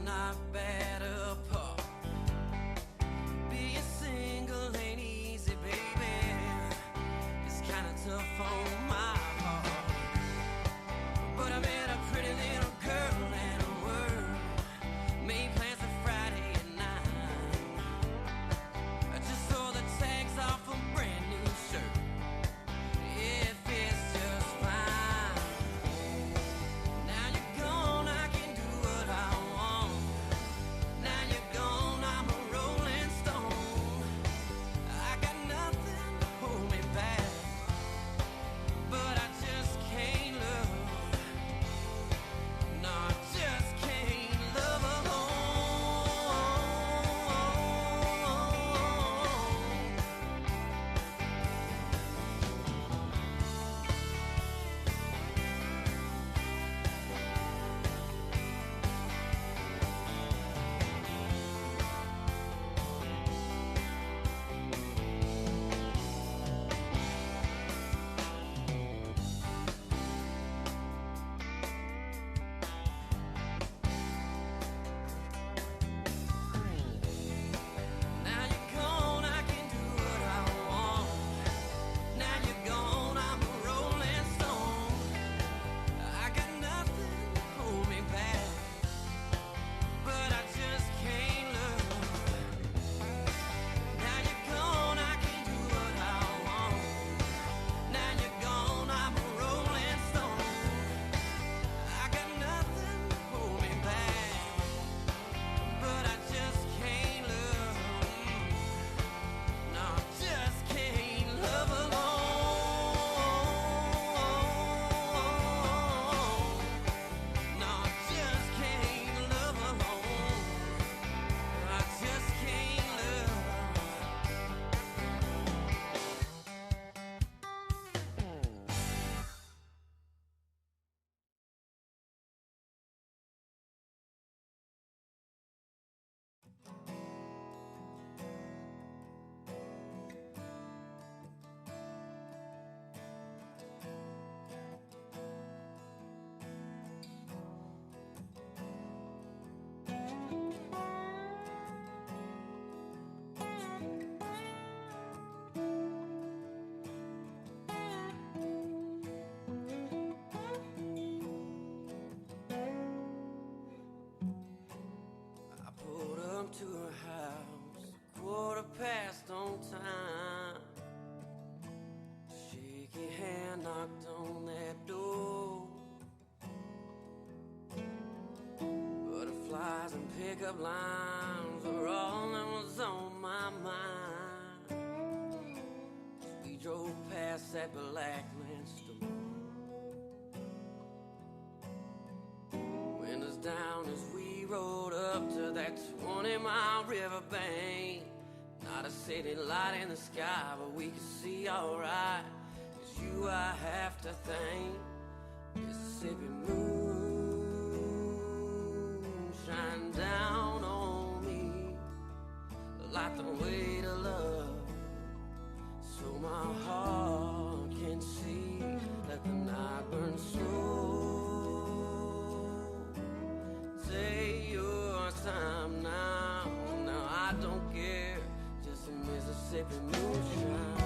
not bad apart. Being single ain't easy, baby. It's kinda tough on my heart. But I met a pretty little girl at work. Made plans for Friday at 9. I just saw the tags off a brand new shirt. It fits just fine. Now you're gone, I can do what I want. Now you're gone, I'm a rolling stone. I got nothing to hold me back, but I just can't love. No, I just can't love alone. Now you're gone, I can do what I want. Now you're gone, I'm a rolling stone. I got nothing to hold me back, but I just can't love. Now you're gone, I can do what I want. Now you're gone, I'm a rolling stone. I got nothing to hold me back, but I just can't love. No, I just can't love alone. No, I just can't love alone. I just can't love. I pulled up to her house, 1:15 on time. Shaky hand knocked on that door. Butterflies and pickup lines were all that was on my mind. We drove past that Blackland store. Windows down as we rode up to that 20-mile riverbank. Not a city light in the sky, but we could see alright. It's you I have to thank. Mississippi moon shine down on me like the weight of love, so my heart can see. Let the night burn slow. Take your time now. Now I don't care. Just a Mississippi moonshine.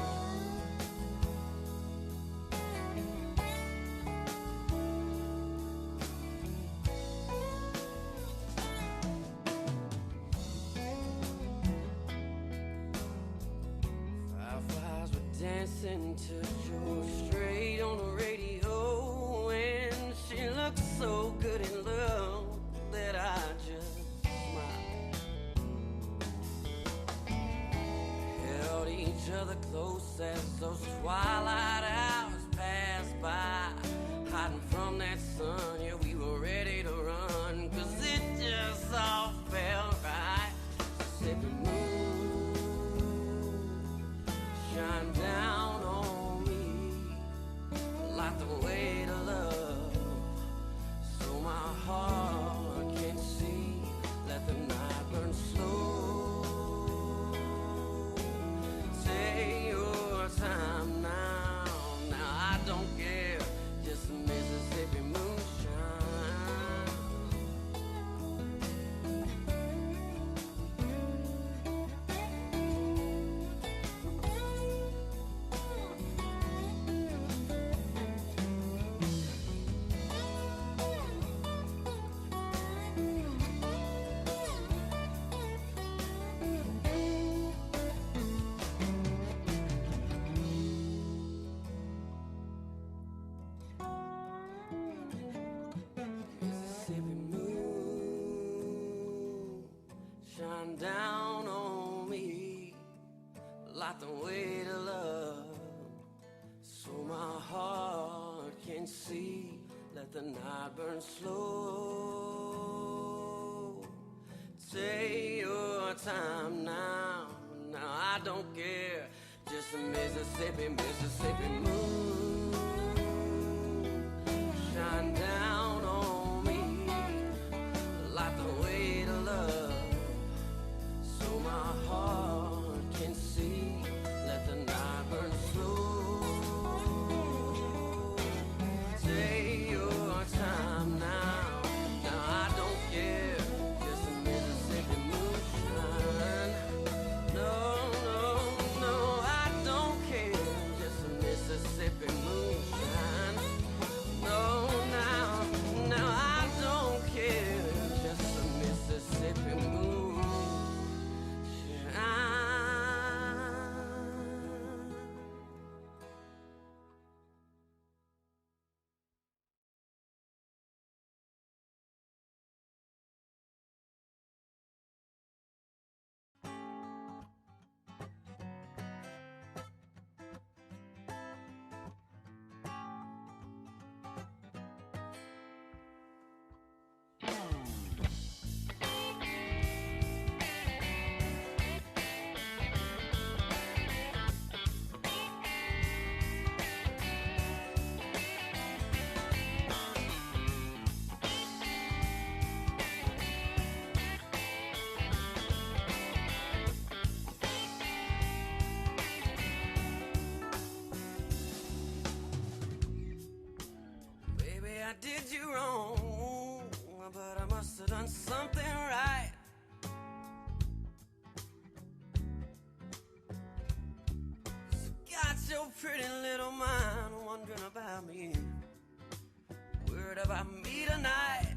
Fireflies were dancing to George Strait on the radio, and she looked so good in love that I just smiled. Held each other close as those twilight hours passed by, hiding from that sun. Yeah, we were ready to run, 'cause it just all felt right. Mississippi moon shine down on me like the weight of love, so my heart can see. Let the night burn slow. Take your time now. Now I don't care. Just a Mississippi moonshine. like the weight of love, so my heart can see. Let the night burn slow. Take your time now. Now I don't care. Just a Mississippi, Mississippi moon. Shine down on me like the weight of love, so my heart can see. Let the night burn slow. Take your time now. Now I don't care. Just a Mississippi moonshine. No, no, no, I don't care. Just a Mississippi moonshine. No, now I don't care. Just a Mississippi moonshine. I did you wrong, but I must have done something right. So got your pretty little mind wondering about me, worried about me tonight.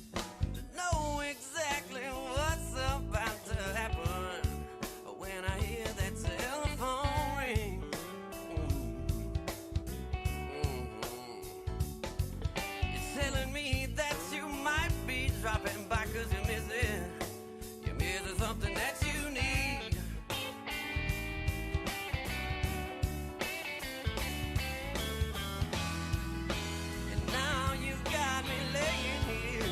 To know exactly what's about to happen when I hear that telephone ring. Telling me that you might be dropping by 'cause you're missing something that you need. And now you got me laying here,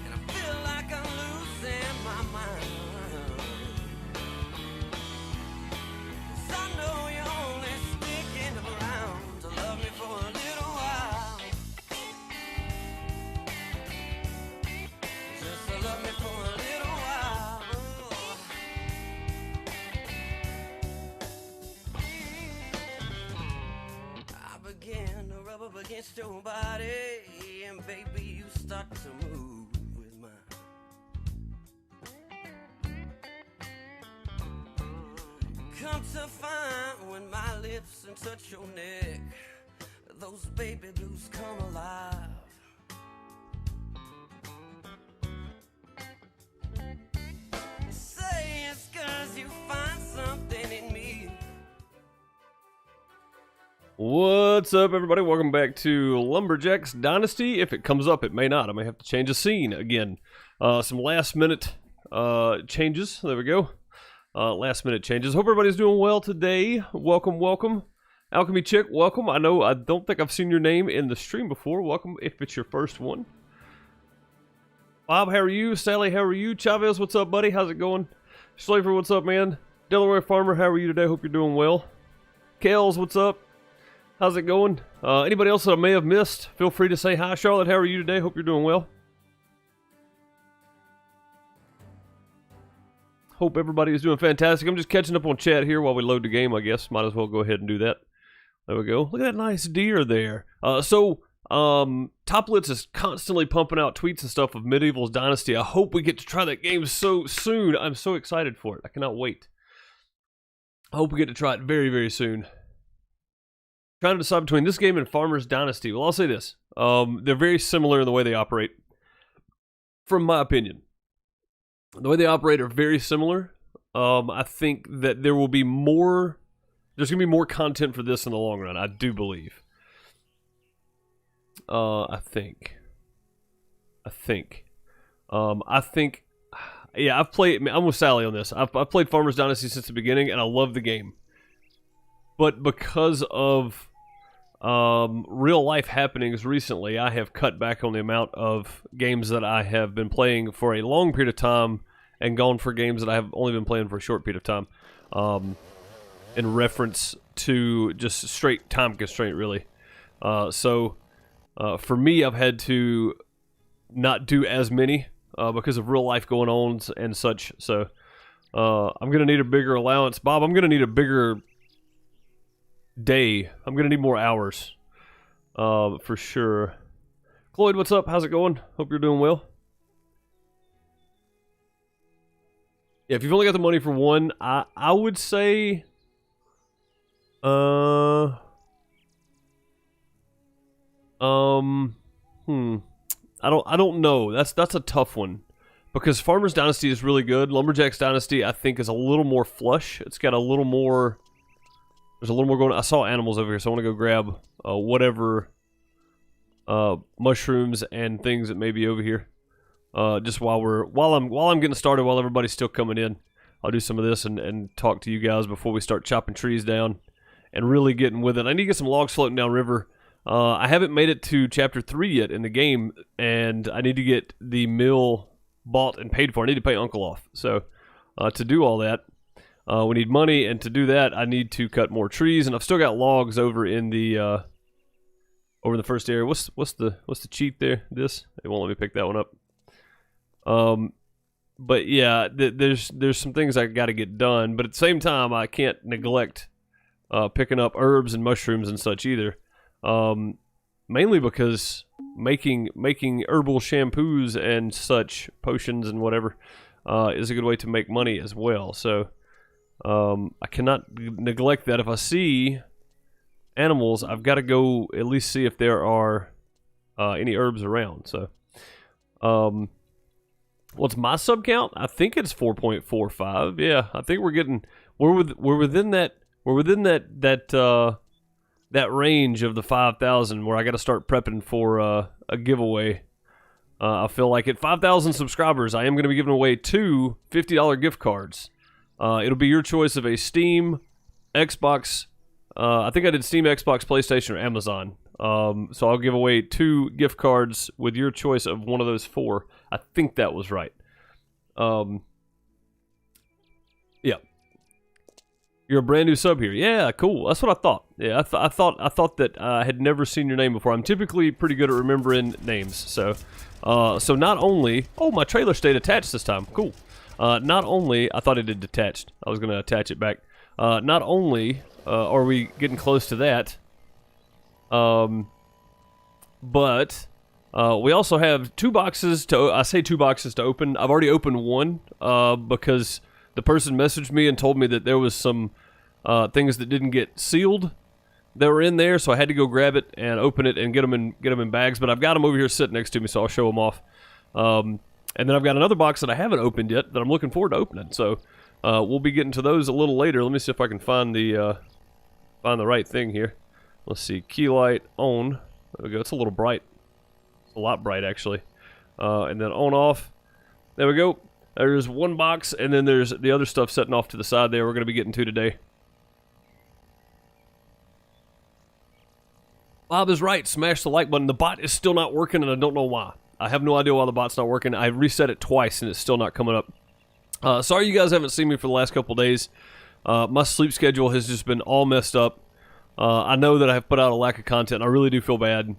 and I feel like I'm losing my mind. 'Cause I know you're only sticking around to love me for a little while. Just to love me for a little while. I began to rub up against your body, and baby, you start to move with mine. Come to find when my lips touch your neck, those baby blues come alive. Say it's 'cause you find something in me. What's up, everybody? Welcome back to Lumberjacks Dynasty. If it comes up, it may not. I may have to change a scene again. Some last-minute changes. There we go. Last-minute changes. Hope everybody's doing well today. Welcome, welcome. Alchemy Chick, welcome. I don't think I've seen your name in the stream before. Welcome if it's your first one. Bob, how are you? Sally, how are you? Chavez, what's up, buddy? How's it going? Slaver, what's up, man? Delaware Farmer, how are you today? Hope you're doing well. Kales, what's up? How's it going? Anybody else that I may have missed, feel free to say hi. Charlotte, how are you today? Hope you're doing well. Hope everybody is doing fantastic. I'm just catching up on chat here while we load the game, I guess. Might as well go ahead and do that. There we go. Look at that nice deer there. Toplitz is constantly pumping out tweets and stuff of Medieval's Dynasty. I hope we get to try that game so soon. I'm so excited for it. I cannot wait. I hope we get to try it very, very soon. Trying to decide between this game and Farmer's Dynasty. Well, I'll say this. They're very similar in the way they operate, from my opinion. The way they operate are very similar. I think that there will be more... There's going to be more content for this in the long run, I do believe. I think. I think. Yeah, I've played. I'm with Sally on this. I've played Farmers Dynasty since the beginning, and I love the game. But because of real life happenings recently, I have cut back on the amount of games that I have been playing for a long period of time, and gone for games that I have only been playing for a short period of time. In reference to just straight time constraint, really. So for me, I've had to not do as many. Because of real life going on and such. So I'm going to need a bigger allowance. Bob, I'm going to need a bigger day. I'm going to need more hours for sure. Cloyd, what's up? How's it going? Hope you're doing well. Yeah, if you've only got the money for one, I would say... I don't know. That's a tough one, because Farmers Dynasty is really good. Lumberjacks Dynasty, I think, is a little more flush. It's got a little more. There's a little more going on. I saw animals over here, so I want to go grab whatever mushrooms and things that may be over here. Just while I'm getting started, while everybody's still coming in, I'll do some of this and talk to you guys before we start chopping trees down and really getting with it. I need to get some logs floating down river. I haven't made it to chapter 3 yet in the game, and I need to get the mill bought and paid for. I need to pay Uncle off. So to do all that, we need money, and to do that, I need to cut more trees, and I've still got logs over in the first area. What's the cheat there? This? It won't let me pick that one up. But yeah, there's some things I got to get done, but at the same time, I can't neglect picking up herbs and mushrooms and such either. Mainly because making herbal shampoos and such, potions and whatever, is a good way to make money as well. So I cannot neglect that. If I see animals, I've got to go at least see if there are any herbs around. So what's my sub count? I think it's 4.45. Yeah, I think we're within that range of the 5,000 where I got to start prepping for a giveaway. I feel like at 5,000 subscribers, I am going to be giving away 2 $50 gift cards. It'll be your choice of a Steam, Xbox. I think I did Steam, Xbox, PlayStation, or Amazon. So I'll give away 2 gift cards with your choice of one of those 4. I think that was right. Yeah. You're a brand new sub here. Yeah, cool. That's what I thought. Yeah, I thought that I had never seen your name before. I'm typically pretty good at remembering names. So not only... Oh, my trailer stayed attached this time. Cool. Not only... I thought it had detached. I was going to attach it back. Not only are we getting close to that, but we also have 2 boxes to... I say 2 boxes to open. I've already opened one because... The person messaged me and told me that there was some things that didn't get sealed that were in there, so I had to go grab it and open it and get them in bags. But I've got them over here sitting next to me, so I'll show them off. And then I've got another box that I haven't opened yet that I'm looking forward to opening. So we'll be getting to those a little later. Let me see if I can find the right thing here. Let's see, key light on. There we go. It's a little bright. It's a lot bright actually. And then on off. There we go. There's one box, and then there's the other stuff setting off to the side there we're going to be getting to today. Bob is right. Smash the like button. The bot is still not working, and I don't know why. I have no idea why the bot's not working. I reset it twice, and it's still not coming up. Sorry you guys haven't seen me for the last couple days. My sleep schedule has just been all messed up. I know that I've put out a lack of content. I really do feel bad.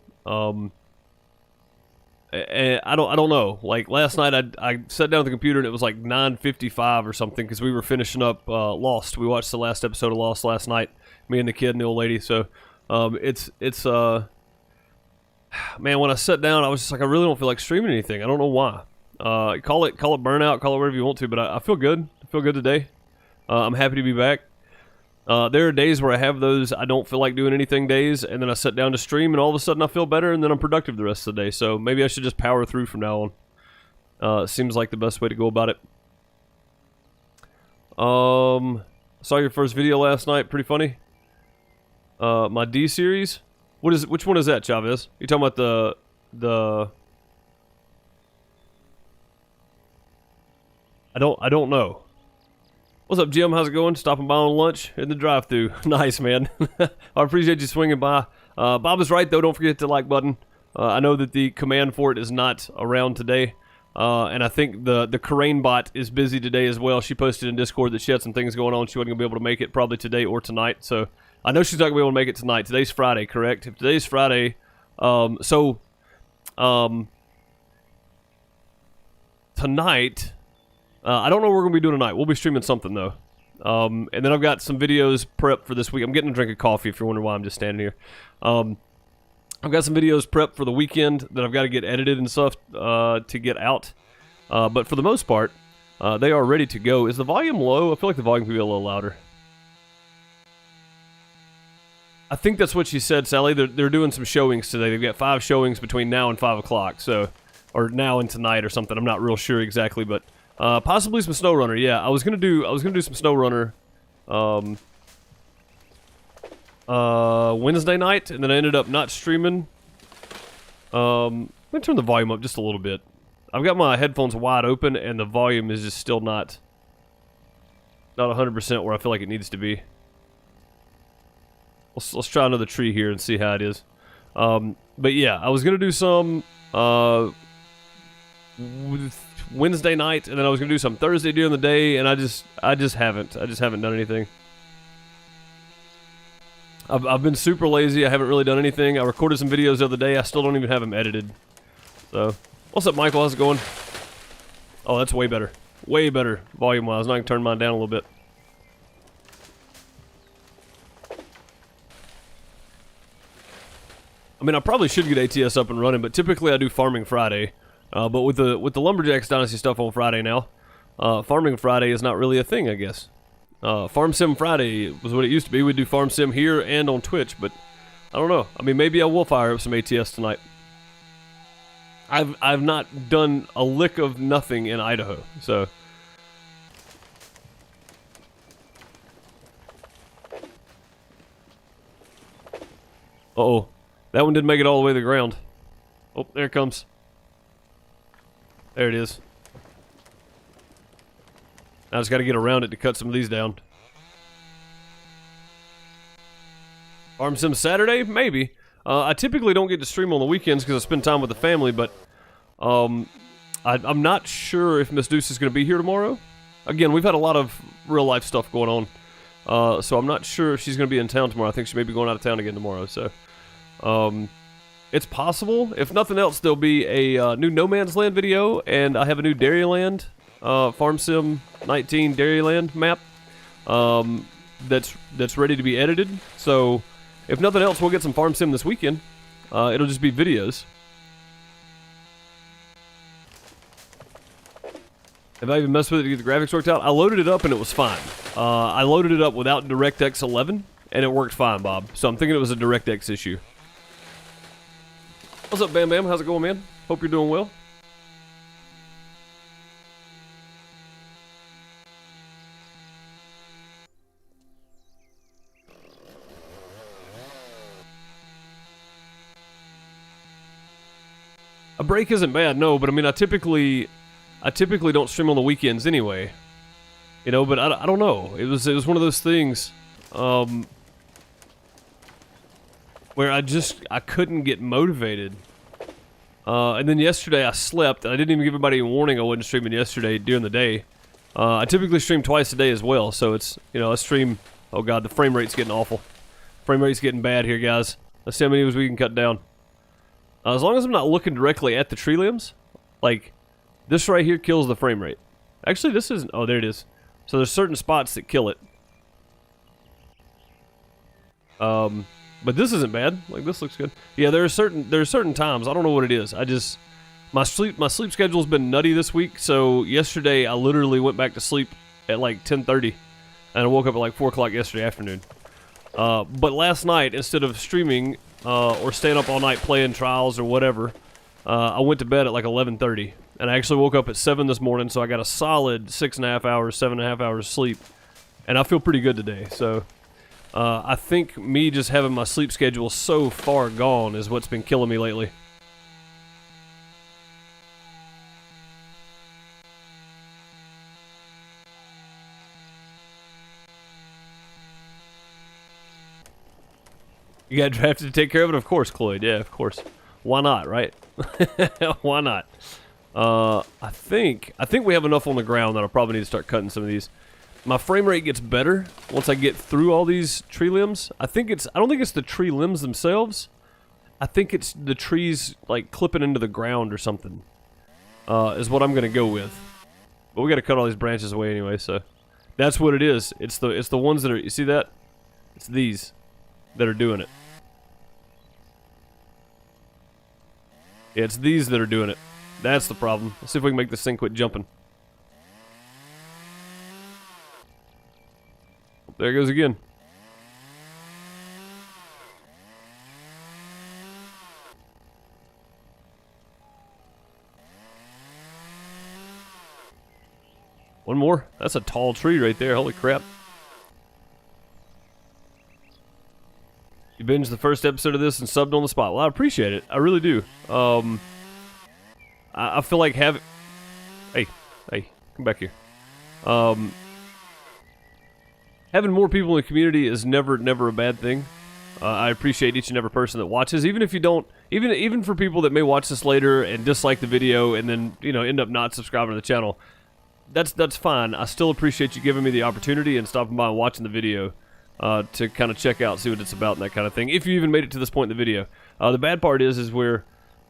I don't know. Like last night, I sat down at the computer and it was like 9:55 or something because we were finishing up Lost. We watched the last episode of Lost last night, me and the kid and the old lady. So it's man, when I sat down, I was just like, I really don't feel like streaming anything. I don't know why. Call it burnout, call it whatever you want to, but I feel good. I feel good today. I'm happy to be back. There are days where I have those I don't feel like doing anything days, and then I sit down to stream, and all of a sudden I feel better, and then I'm productive the rest of the day. So maybe I should just power through from now on. Seems like the best way to go about it. Saw your first video last night. Pretty funny. My D series. Which one is that, Chavez? You talking about I don't know. What's up, Jim? How's it going? Stopping by on lunch in the drive-thru. Nice, man. I appreciate you swinging by. Bob is right, though. Don't forget the like button. I know that the command for it is not around today. And I think the Karain bot is busy today as well. She posted in Discord that she had some things going on. She wasn't going to be able to make it probably today or tonight. So I know she's not going to be able to make it tonight. Today's Friday, correct? If today's Friday, tonight, I don't know what we're going to be doing tonight. We'll be streaming something, though. And then I've got some videos prepped for this week. I'm getting a drink of coffee if you're wondering why I'm just standing here. I've got some videos prepped for the weekend that I've got to get edited and stuff to get out. But for the most part, they are ready to go. Is the volume low? I feel like the volume could be a little louder. I think that's what she said, Sally. They're doing some showings today. They've got 5 showings between now and 5 o'clock. So, or now and tonight or something. I'm not real sure exactly, but possibly some SnowRunner. Yeah, I was gonna do some SnowRunner Wednesday night, and then I ended up not streaming. Let me turn the volume up just a little bit. I've got my headphones wide open, and the volume is just still not 100% where I feel like it needs to be. Let's try another tree here and see how it is. But yeah, I was gonna do some Wednesday night, and then I was gonna do some Thursday during the day, and I just haven't done anything. I've been super lazy. I haven't really done anything. I recorded some videos the other day. I still don't even have them edited. So, what's up, Michael? How's it going? Oh, that's way better. Way better volume-wise. Now I can turn mine down a little bit. I mean, I probably should get ATS up and running, but typically I do Farming Friday. But with the Lumberjacks Dynasty stuff on Friday now, Farming Friday is not really a thing, I guess. Farm Sim Friday was what it used to be. We'd do Farm Sim here and on Twitch, but I don't know. I mean, maybe I will fire up some ATS tonight. I've not done a lick of nothing in Idaho, so. Uh-oh. That one didn't make it all the way to the ground. Oh, there it comes. There it is. I just got to get around it to cut some of these down. Farm Sim Saturday? Maybe. I typically don't get to stream on the weekends because I spend time with the family, but I'm not sure if Miss Deuce is going to be here tomorrow. Again, we've had a lot of real-life stuff going on, so I'm not sure if she's going to be in town tomorrow. I think she may be going out of town again tomorrow, so it's possible. If nothing else, there'll be a new No Man's Land video, and I have a new Dairyland Farm Sim 19 Dairyland map that's ready to be edited. So if nothing else, we'll get some Farm Sim this weekend. It'll just be videos. Have I even messed with it to get the graphics worked out? I loaded it up and it was fine. I loaded it up without DirectX 11 and it worked fine, Bob. So I'm thinking it was a DirectX issue. What's up, Bam Bam? How's it going, man? Hope you're doing well. A break isn't bad, no, but I mean, I typically don't stream on the weekends anyway. You know, but I don't know. It was one of those things where I couldn't get motivated. And then yesterday I slept, and I didn't even give everybody a warning I wasn't streaming yesterday during the day. I typically stream twice a day as well, so it's, you know, I stream, oh god, the frame rate's getting awful. Frame rate's getting bad here, guys. Let's see how many of us we can cut down. As long as I'm not looking directly at the tree limbs, like, this right here kills the frame rate. Actually, this isn't, oh, there it is. So there's certain spots that kill it. But this isn't bad. Like, this looks good. Yeah, there are certain times. I don't know what it is. My sleep schedule's been nutty this week. So yesterday I literally went back to sleep at like 10:30, and I woke up at like 4 o'clock yesterday afternoon. But last night, instead of streaming or staying up all night playing trials or whatever, I went to bed at like 11:30, and I actually woke up at 7 this morning. So I got a solid 6.5 hours, 7.5 hours sleep, and I feel pretty good today. So. I think me just having my sleep schedule so far gone is what's been killing me lately. You got drafted to take care of it? Of course, Cloyd. Yeah, of course. Why not, right? Why not? I think we have enough on the ground that I'll probably need to start cutting some of these. My frame rate gets better once I get through all these tree limbs. I don't think it's the tree limbs themselves. I think it's the trees like clipping into the ground or something. Is what I'm gonna go with. But we gotta cut all these branches away anyway, so that's what it is. It's the ones that are, you see that? It's these that are doing it. Yeah, it's these that are doing it. That's the problem. Let's see if we can make this thing quit jumping. There it goes again. One more. That's a tall tree right there. Holy crap. You binged the first episode of this and subbed on the spot. Well, I appreciate it. I really do. I feel like having... Hey, come back here. Having more people in the community is never a bad thing. I appreciate each and every person that watches, even if you don't... Even for people that may watch this later and dislike the video and then, you know, end up not subscribing to the channel. That's fine. I still appreciate you giving me the opportunity and stopping by and watching the video. To kind of check out, see what it's about and that kind of thing. If you even made it to this point in the video. The bad part is we're,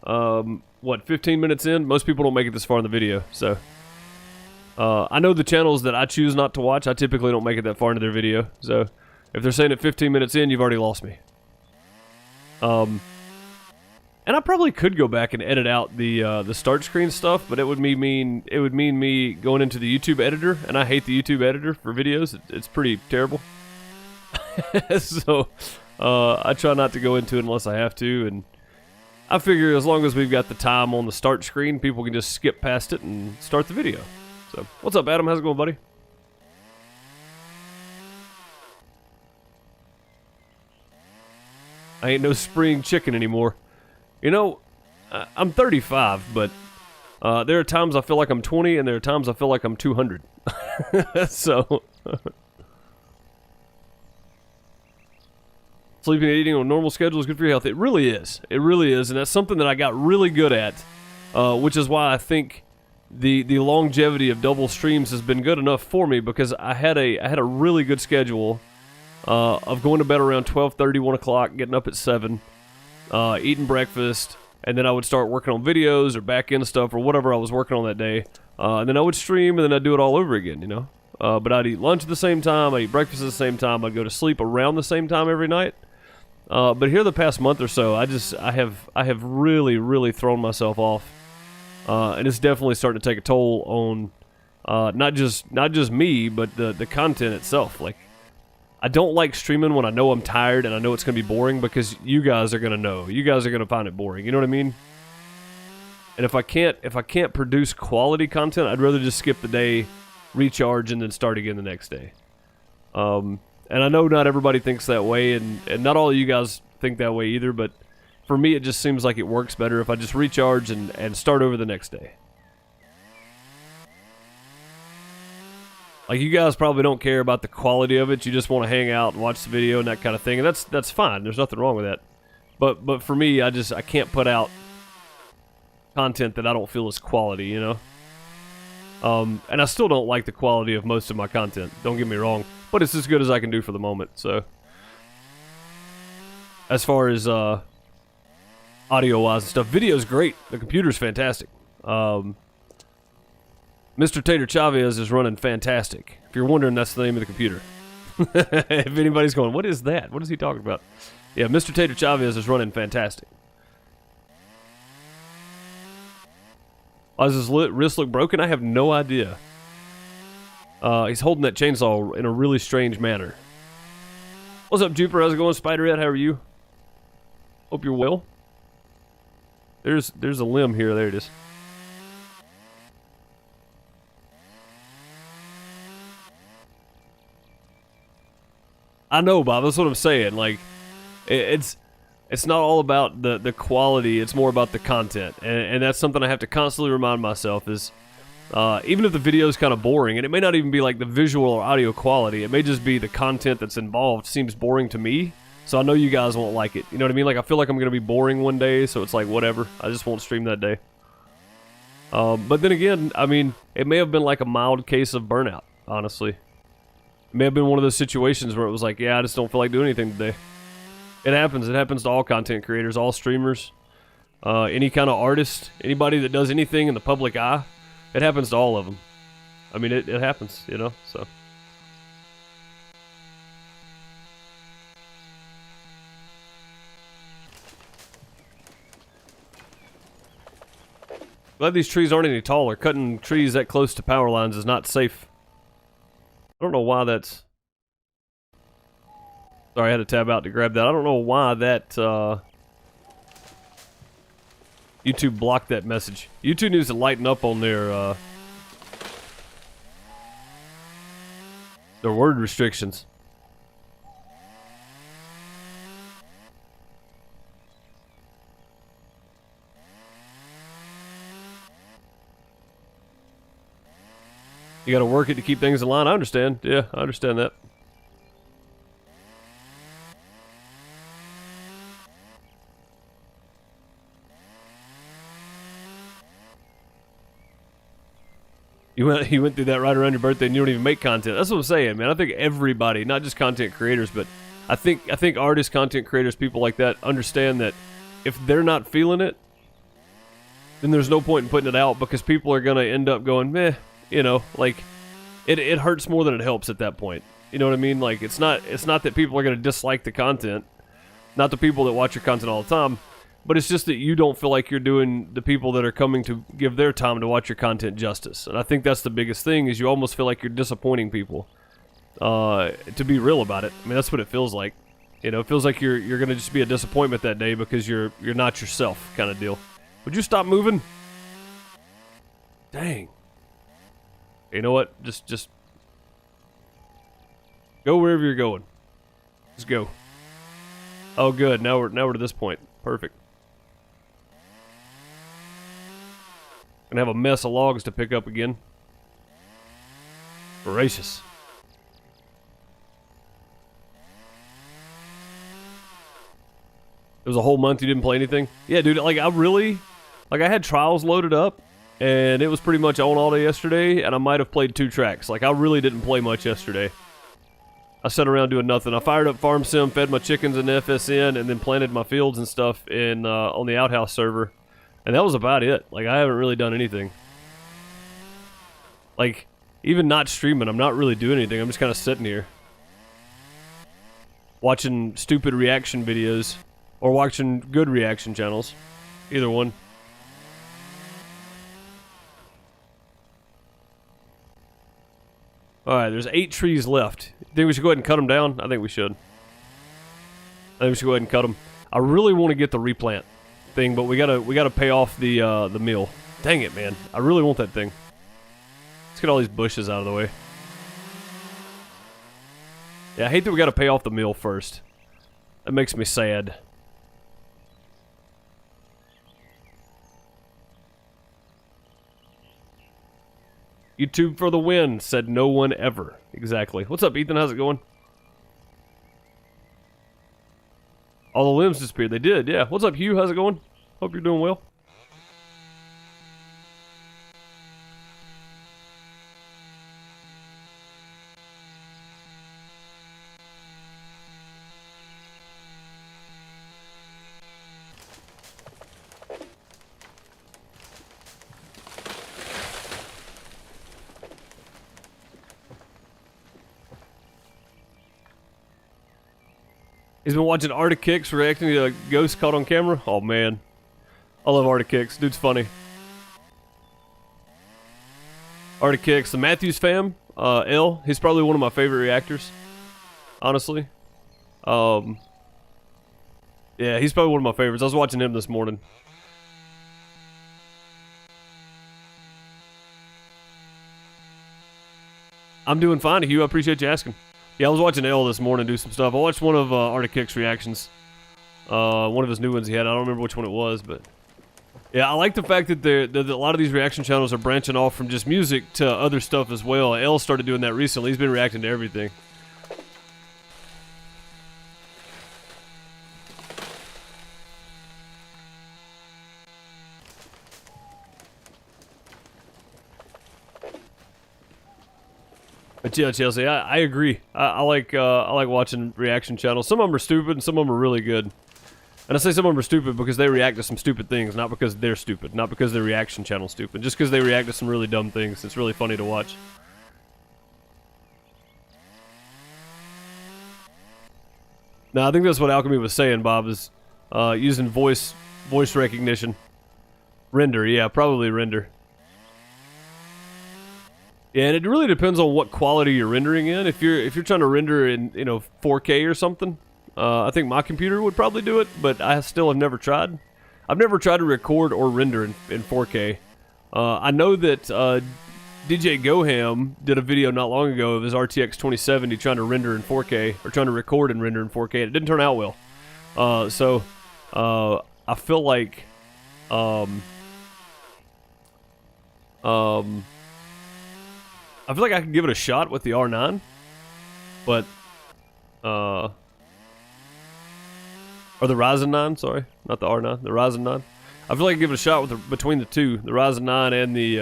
15 minutes in? Most people don't make it this far in the video, so. I know the channels that I choose not to watch, I typically don't make it that far into their video. So, if they're saying it 15 minutes in, you've already lost me. And I probably could go back and edit out the start screen stuff, but it would mean me going into the YouTube editor, and I hate the YouTube editor for videos. It's pretty terrible. So, I try not to go into it unless I have to, and I figure as long as we've got the time on the start screen, people can just skip past it and start the video. So, what's up, Adam? How's it going, buddy? I ain't no spring chicken anymore. You know, I'm 35, but there are times I feel like I'm 20, and there are times I feel like I'm 200. So... Sleeping and eating on a normal schedule is good for your health. It really is. It really is, and that's something that I got really good at, which is why I think the longevity of double streams has been good enough for me, because I had a really good schedule of going to bed around 12:30, 1 o'clock, getting up at 7, eating breakfast, and then I would start working on videos or back-end stuff or whatever I was working on that day, and then I would stream, and then I'd do it all over again, you know. But I'd eat lunch at the same time, I'd eat breakfast at the same time, I'd go to sleep around the same time every night. But here the past month or so, I have really thrown myself off, and it's definitely starting to take a toll on not just me, but the content itself. Like, I don't like streaming when I know I'm tired and I know it's gonna be boring, because you guys are gonna know, you guys are gonna find it boring. You know what I mean? And if I can't produce quality content, I'd rather just skip the day, recharge, and then start again the next day. And I know not everybody thinks that way, and not all of you guys think that way either, but for me it just seems like it works better if I just recharge and start over the next day. Like, you guys probably don't care about the quality of it, you just want to hang out and watch the video and that kind of thing, and that's fine, there's nothing wrong with that. But for me, I can't put out content that I don't feel is quality, you know? And I still don't like the quality of most of my content, don't get me wrong. But it's as good as I can do for the moment, so. As far as audio-wise and stuff, video's great. The computer's fantastic. Mr. Tater Chavez is running fantastic. If you're wondering, that's the name of the computer. If anybody's going, what is that? What is he talking about? Yeah, Mr. Tater Chavez is running fantastic. Does his wrist look broken? I have no idea. He's holding that chainsaw in a really strange manner. What's up, Jupiter? How's it going, Spiderhead? How are you? Hope you're well. There's a limb here. There it is. I know, Bob. That's what I'm saying. Like, it's not all about the quality. It's more about the content, and that's something I have to constantly remind myself is. Even if the video is kind of boring, and it may not even be like the visual or audio quality, it may just be the content that's involved seems boring to me, So I know you guys won't like it. You know what I mean? Like, I feel like I'm going to be boring one day, so it's like, whatever. I just won't stream that day. But then again, I mean, it may have been like a mild case of burnout, honestly. It may have been one of those situations where it was like, yeah, I just don't feel like doing anything today. It happens. It happens to all content creators, all streamers, any kind of artist, anybody that does anything in the public eye. It happens to all of them. I mean, it happens, you know, so. Glad these trees aren't any taller. Cutting trees that close to power lines is not safe. I don't know why that's... Sorry, I had to tab out to grab that. I don't know why that, YouTube blocked that message. YouTube needs to lighten up on their word restrictions. You gotta work it to keep things in line. I understand. Yeah, I understand that. You went through that right around your birthday and you don't even make content. That's what I'm saying, man. I think everybody, not just content creators, but I think artists, content creators, people like that understand that if they're not feeling it, then there's no point in putting it out because people are gonna end up going, meh, you know, like it hurts more than it helps at that point. You know what I mean? Like it's not that people are gonna dislike the content, not the people that watch your content all the time. But it's just that you don't feel like you're doing the people that are coming to give their time to watch your content justice. And I think that's the biggest thing is you almost feel like you're disappointing people. To be real about it. I mean, that's what it feels like. You know, it feels like you're going to just be a disappointment that day because you're not yourself kind of deal. Would you stop moving? Dang. You know what? Just go wherever you're going. Just go. Oh, good. Now we're to this point. Perfect. Gonna have a mess of logs to pick up again. Voracious. It was a whole month you didn't play anything? Yeah, dude, like I had trials loaded up and it was pretty much on all day yesterday and I might have played 2 tracks. Like I really didn't play much yesterday. I sat around doing nothing. I fired up Farm Sim, fed my chickens in FSN, and then planted my fields and stuff in on the Outhouse server. And that was about it. Like, I haven't really done anything. Like, even not streaming, I'm not really doing anything. I'm just kind of sitting here. Watching stupid reaction videos. Or watching good reaction channels. Either one. Alright, there's 8 trees left. Think we should go ahead and cut them down? I think we should. I think we should go ahead and cut them. I really want to get the replant thing, but we gotta pay off the meal. Dang it, man! I really want that thing. Let's get all these bushes out of the way. Yeah, I hate that we gotta pay off the meal first. That makes me sad. YouTube for the win, said no one ever. Exactly. What's up, Ethan? How's it going? All the limbs disappeared. They did, yeah. What's up, Hugh? How's it going? Hope you're doing well. He's been watching Arctic Kicks reacting to a ghost caught on camera. Oh man, I love Arctic Kicks. Dude's funny. Arctic Kicks, the Matthews fam, L. He's probably one of my favorite reactors, honestly. Yeah, he's probably one of my favorites. I was watching him this morning. I'm doing fine, Hugh. I appreciate you asking. Yeah, I was watching L this morning do some stuff. I watched one of Arctic Kick's reactions. One of his new ones he had. I don't remember which one it was, but... Yeah, I like the fact that a lot of these reaction channels are branching off from just music to other stuff as well. L started doing that recently. He's been reacting to everything. But yeah, Chelsea, I agree. I like watching reaction channels. Some of them are stupid, and some of them are really good. And I say some of them are stupid because they react to some stupid things, not because they're stupid, not because their reaction channel's stupid, just because they react to some really dumb things. It's really funny to watch. Now, I think that's what Alchemy was saying, Bob, is using voice recognition. Render, yeah, probably render. Yeah, and it really depends on what quality you're rendering in. If you're trying to render in 4K or something, I think my computer would probably do it, but I still have never tried. I've never tried to record or render in 4K. I know that DJ Goham did a video not long ago of his RTX 2070 trying to render in 4K, or trying to record and render in 4K. It didn't turn out well. So I feel like I feel like I could give it a shot with the R9, but or the Ryzen 9, sorry, not the R9, the Ryzen 9. I feel like I could give it a shot with between the two, the Ryzen 9 and the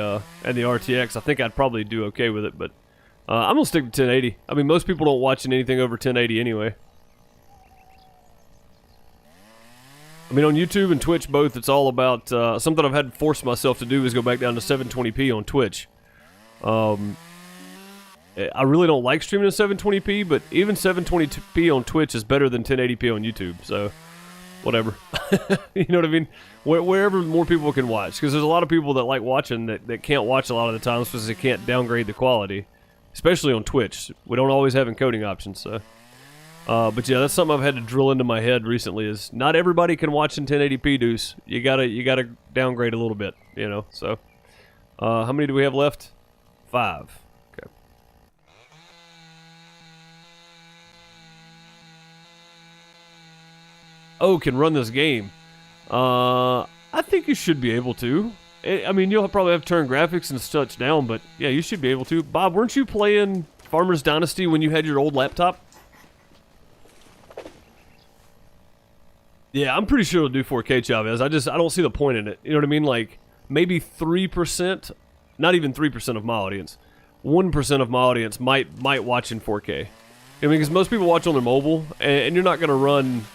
RTX. I think I'd probably do okay with it, but I'm gonna stick to 1080. I mean, most people don't watch anything over 1080 anyway. I mean, on YouTube and Twitch both, it's all about something I've had to force myself to do is go back down to 720p on Twitch. I really don't like streaming in 720p, but even 720p on Twitch is better than 1080p on YouTube, so whatever. You know what I mean? Wherever more people can watch, because there's a lot of people that like watching that can't watch a lot of the times because they can't downgrade the quality, especially on Twitch. We don't always have encoding options, so. But yeah, that's something I've had to drill into my head recently, is not everybody can watch in 1080p, Deuce. You gotta downgrade a little bit, you know, so. How many do we have left? 5. Okay. Oh, can run this game. I think you should be able to. I mean, you'll probably have to turn graphics and such down, but yeah, you should be able to. Bob, weren't you playing Farmers Dynasty when you had your old laptop? Yeah, I'm pretty sure it'll do 4K, Chavez. I don't see the point in it. You know what I mean? Like, maybe 3%, not even 3% of my audience, 1% of my audience might watch in 4K. I mean, because most people watch on their mobile, and you're not going to run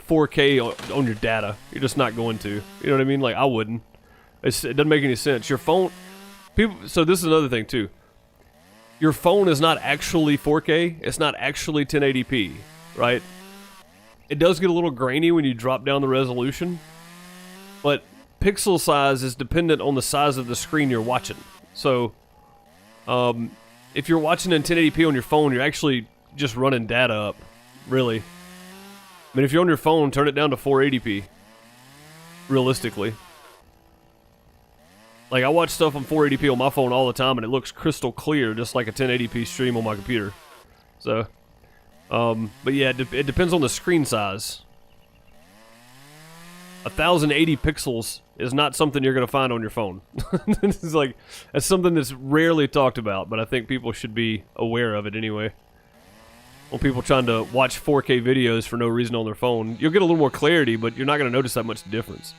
4K on your data. You're just not going to. You know what I mean? Like, I wouldn't. It doesn't make any sense. Your phone, so this is another thing, too. Your phone is not actually 4K. It's not actually 1080p, right? It does get a little grainy when you drop down the resolution, but pixel size is dependent on the size of the screen you're watching. So, if you're watching in 1080p on your phone, you're actually just running data up, really. I mean, if you're on your phone, turn it down to 480p, realistically. Like, I watch stuff on 480p on my phone all the time, and it looks crystal clear, just like a 1080p stream on my computer. So, but yeah, it depends on the screen size. 1080 pixels is not something you're going to find on your phone. It's like, that's something that's rarely talked about, but I think people should be aware of it anyway. When people trying to watch 4K videos for no reason on their phone, you'll get a little more clarity, but you're not going to notice that much difference.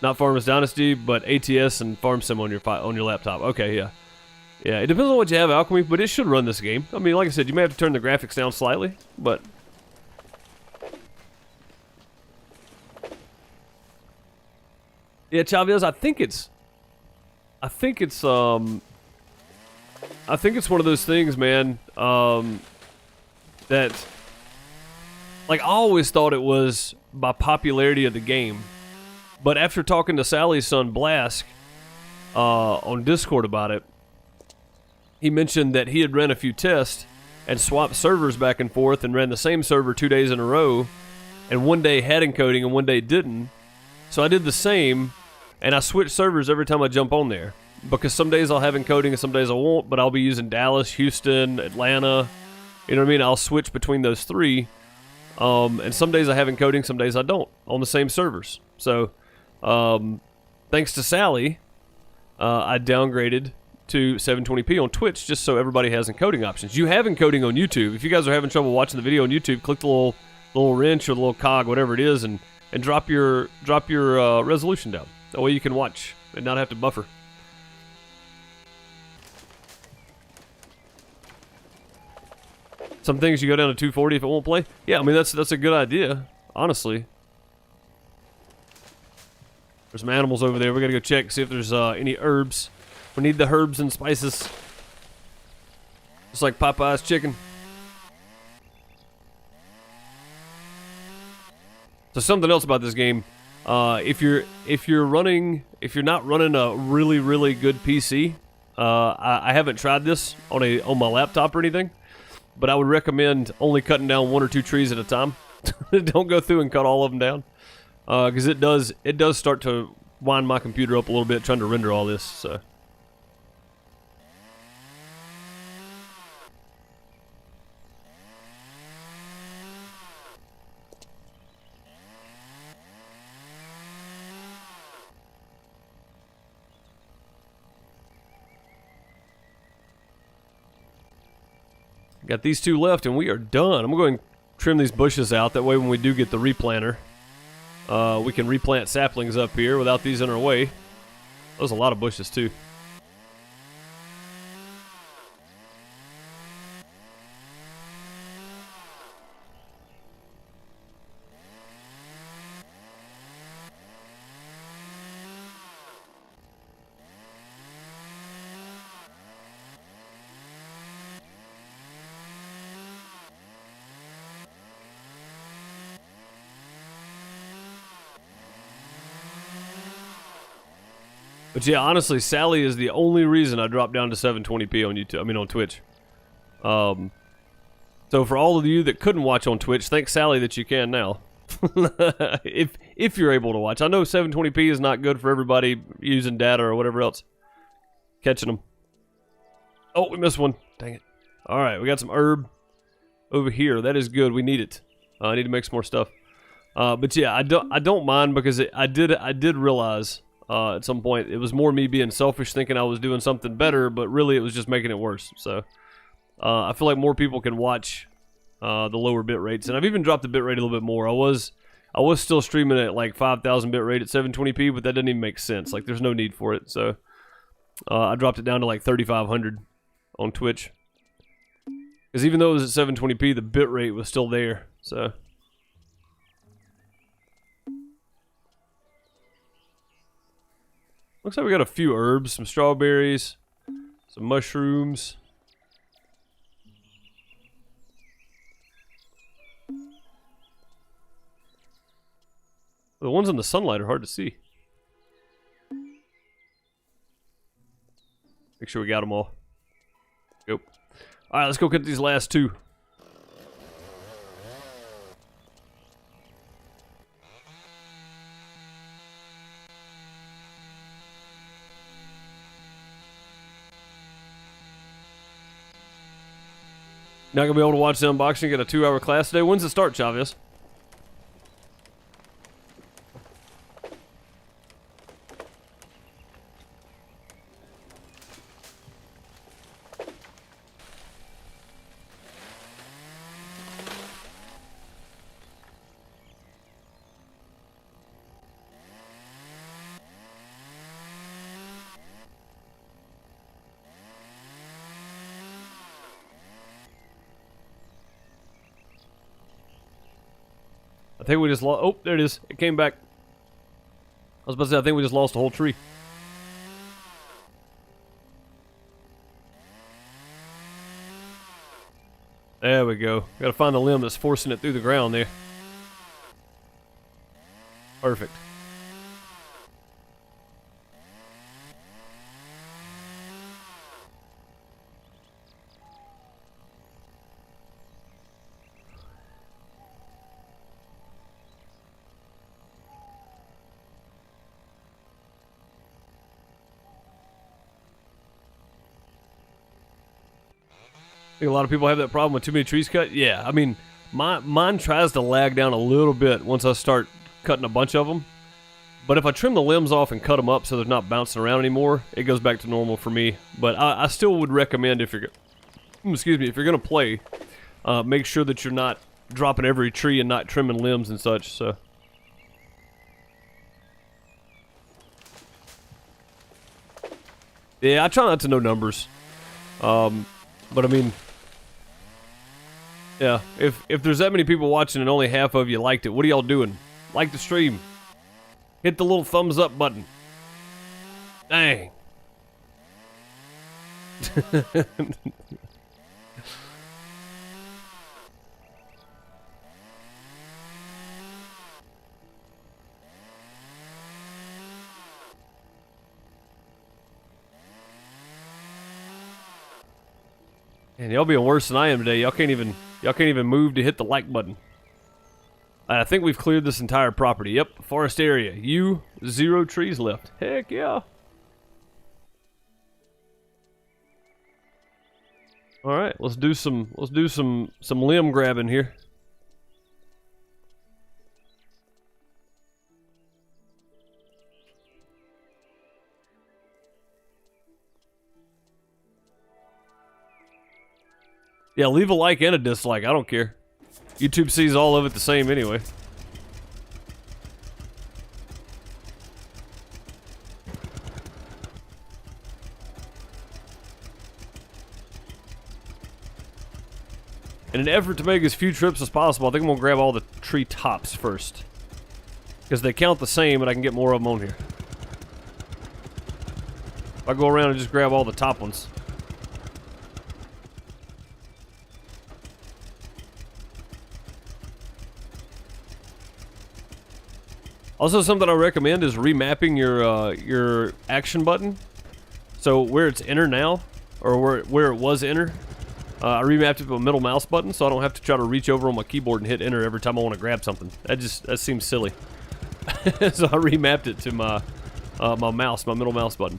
Not Farmers Dynasty, but ATS and Farm Sim on your laptop. Okay, yeah. Yeah, it depends on what you have, Alchemy, but it should run this game. I mean, like I said, you may have to turn the graphics down slightly, but... Yeah, Chavez, I think it's one of those things, man, that, like, I always thought it was by popularity of the game, but after talking to Sally's son, Blask, on Discord about it, he mentioned that he had ran a few tests and swapped servers back and forth and ran the same server 2 days in a row, and one day had encoding and one day didn't. So I did the same, and I switch servers every time I jump on there, because some days I'll have encoding and some days I won't, but I'll be using Dallas, Houston, Atlanta, you know what I mean? I'll switch between those three, and some days I have encoding, some days I don't, on the same servers. So, thanks to Sally, I downgraded to 720p on Twitch just so everybody has encoding options. You have encoding on YouTube. If you guys are having trouble watching the video on YouTube, click the little wrench or the little cog, whatever it is, and drop your resolution down. That way you can watch and not have to buffer. Some things you go down to 240 if it won't play. Yeah, I mean that's a good idea, honestly. There's some animals over there. We gotta go check, see if there's any herbs. We need the herbs and spices. Just like Popeye's chicken. So something else about this game, if you're not running a really good PC, I haven't tried this on my laptop or anything, but I would recommend only cutting down 1 or 2 trees at a time. Don't go through and cut all of them down, because it does start to wind my computer up a little bit trying to render all this. So. Got these 2 left and we are done. I'm going to trim these bushes out. That way when we do get the replanter, we can replant saplings up here without these in our way. There's a lot of bushes too. But yeah, honestly, Sally is the only reason I dropped down to 720p on YouTube. I mean, on Twitch. So for all of you that couldn't watch on Twitch, thank Sally that you can now. if you're able to watch. I know 720p is not good for everybody using data or whatever else. Catching them. Oh, we missed one. Dang it. All right, we got some herb over here. That is good. We need it. I need to make some more stuff. But yeah, I don't mind because I did realize. At some point, it was more me being selfish, thinking I was doing something better, but really it was just making it worse. So, I feel like more people can watch the lower bit rates, and I've even dropped the bit rate a little bit more. I was still streaming at like 5,000 bit rate at 720p, but that didn't even make sense. Like, there's no need for it. So, I dropped it down to like 3,500 on Twitch, because even though it was at 720p, the bit rate was still there. So. Looks like we got a few herbs, some strawberries, some mushrooms. The ones in the sunlight are hard to see. Make sure we got them all. Yep. Alright, let's go get these last 2. Not gonna be able to watch the unboxing. Got a 2-hour class today. When's it start, Chavez? I think we just lost. Oh, there it is. It came back. I was about to say, I think we just lost a whole tree. There we go. Gotta find the limb that's forcing it through the ground there. Perfect. I think a lot of people have that problem with too many trees cut. Yeah, I mean, mine tries to lag down a little bit once I start cutting a bunch of them. But if I trim the limbs off and cut them up so they're not bouncing around anymore, it goes back to normal for me. But I still would recommend if you're, if you're gonna play, make sure that you're not dropping every tree and not trimming limbs and such. So. Yeah, I try not to know numbers. But I mean, Yeah, if there's that many people watching and only half of you liked it, what are y'all doing? Like the stream. Hit the little thumbs up button. Dang. And y'all being worse than I am today. Y'all can't even move to hit the like button. I think we've cleared this entire property. Yep, forest area. 0 trees left. Heck yeah. All right, let's do some limb grabbing here. Yeah, leave a like and a dislike. I don't care. YouTube sees all of it the same anyway. In an effort to make as few trips as possible, I think I'm going to grab all the tree tops first. Because they count the same and I can get more of them on here. If I go around and just grab all the top ones. Also, something I recommend is remapping your action button. So where it's enter now, or where it was enter, I remapped it to a middle mouse button, so I don't have to try to reach over on my keyboard and hit enter every time I want to grab something. That seems silly. So I remapped it to my my middle mouse button.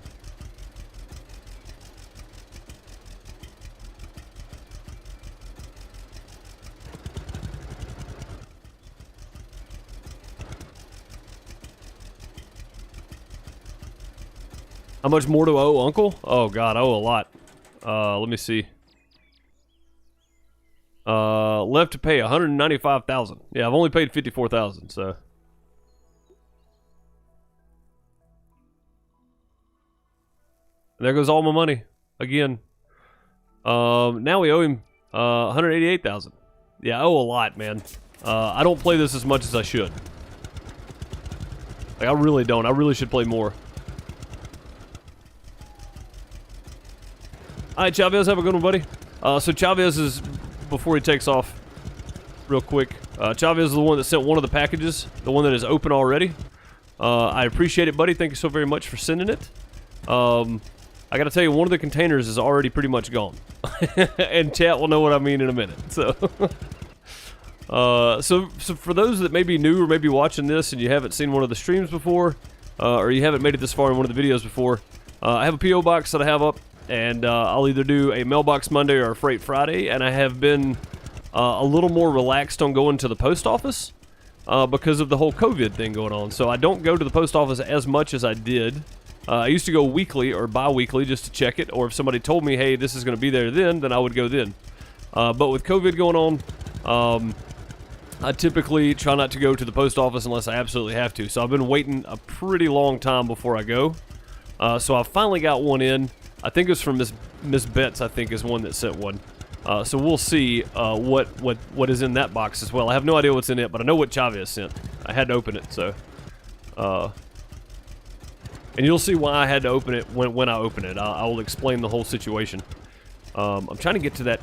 How much more do I owe Uncle? Oh God, I owe a lot. Let me see. Left to pay 195,000. Yeah, I've only paid 54,000. So. There goes all my money again. Now we owe him 188,000. Yeah, I owe a lot, man. I don't play this as much as I should. Like, I really don't. I really should play more. Alright, Chavez, have a good one, buddy. So Chavez is, before he takes off, real quick, Chavez is the one that sent one of the packages, the one that is open already. I appreciate it, buddy. Thank you so very much for sending it. I gotta tell you, one of the containers is already pretty much gone. And chat will know what I mean in a minute. So, so for those that may be new or may be watching this and you haven't seen one of the streams before, or you haven't made it this far in one of the videos before, I have a P.O. box that I have up. And I'll either do a Mailbox Monday or a Freight Friday, and I have been a little more relaxed on going to the post office because of the whole COVID thing going on. So I don't go to the post office as much as I did. I used to go weekly or bi-weekly just to check it, or if somebody told me, hey, this is going to be there then I would go then. But with COVID going on, I typically try not to go to the post office unless I absolutely have to. So I've been waiting a pretty long time before I go. So I finally got one in. I think it was from Miss Betts, I think, is one that sent one. So we'll see what is in that box as well. I have no idea what's in it, but I know what Chavez sent. I had to open it, so. And you'll see why I had to open it when I open it. I will explain the whole situation. I'm trying to get to that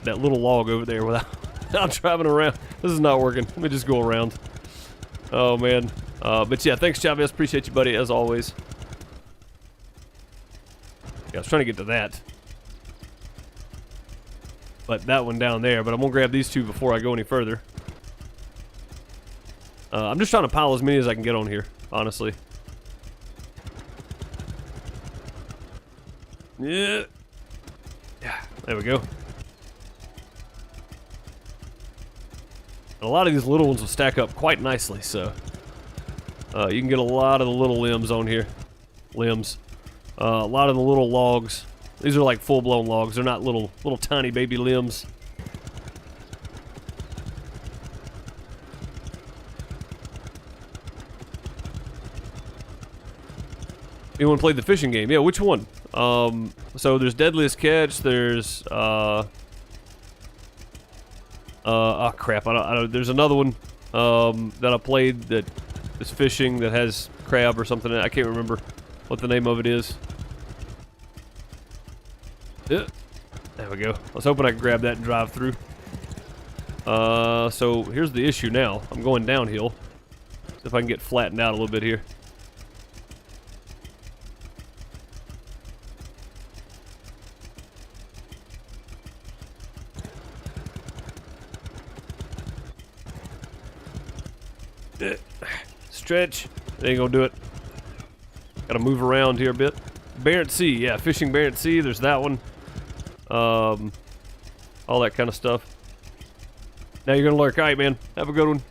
little log over there without driving around. This is not working. Let me just go around. Oh, man. But yeah, thanks, Chavez. Appreciate you, buddy, as always. Yeah, I was trying to get to that. But that one down there. But I'm going to grab these two before I go any further. I'm just trying to pile as many as I can get on here, honestly. Yeah. Yeah, there we go. And a lot of these little ones will stack up quite nicely, so. You can get a lot of the little limbs on here. A lot of the little logs. These are like full-blown logs. They're not little tiny baby limbs. Anyone played the fishing game? Yeah, which one? So there's Deadliest Catch. There's Oh crap! I don't. There's another one that I played that is fishing that has crab or something. I can't remember what the name of it is. Yeah. There we go. I was hoping I could grab that and drive through. So here's the issue now. I'm going downhill. See if I can get flattened out a little bit here. Stretch. Ain't gonna do it. Gotta move around here a bit. Barents Sea, yeah, fishing Barents Sea. There's that one. All that kind of stuff. Now you're gonna lurk. All right, man. Have a good one.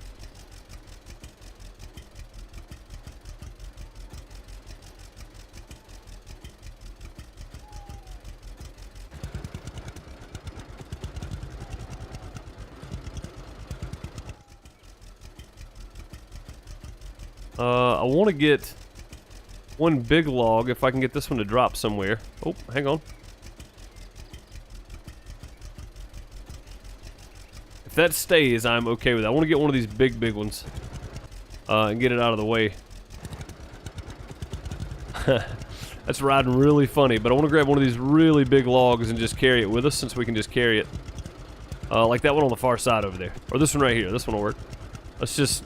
I want to get one big log if I can get this one to drop somewhere. Oh, hang on. If that stays, I'm okay with it. I want to get one of these big ones and get it out of the way. That's riding really funny, but I want to grab one of these really big logs and just carry it with us since we can just carry it. Like that one on the far side over there. Or this one right here. This one will work. Let's just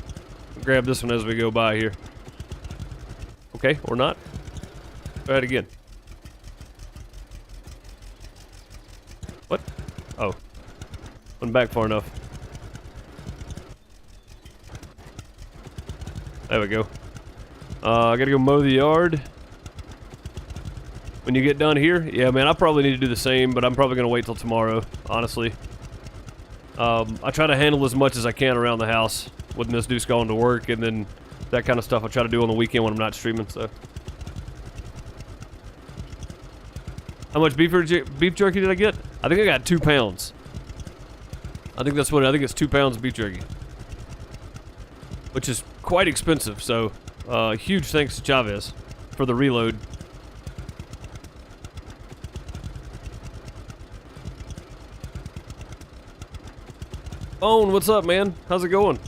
grab this one as we go by here. Okay, or not. Try it again. What? Oh. Wasn't back far enough. There we go. I gotta go mow the yard. When you get done here, yeah, man, I probably need to do the same, but I'm probably gonna wait till tomorrow, honestly. I try to handle as much as I can around the house with Miss Deuce going to work, and then that kind of stuff I try to do on the weekend when I'm not streaming, so. How much beef jerky did I get? I think I got 2 pounds. I think that's what, I think it's 2 pounds of beef jerky. Which is quite expensive, so huge thanks to Chavez for the reload. Owen, what's up, man? How's it going?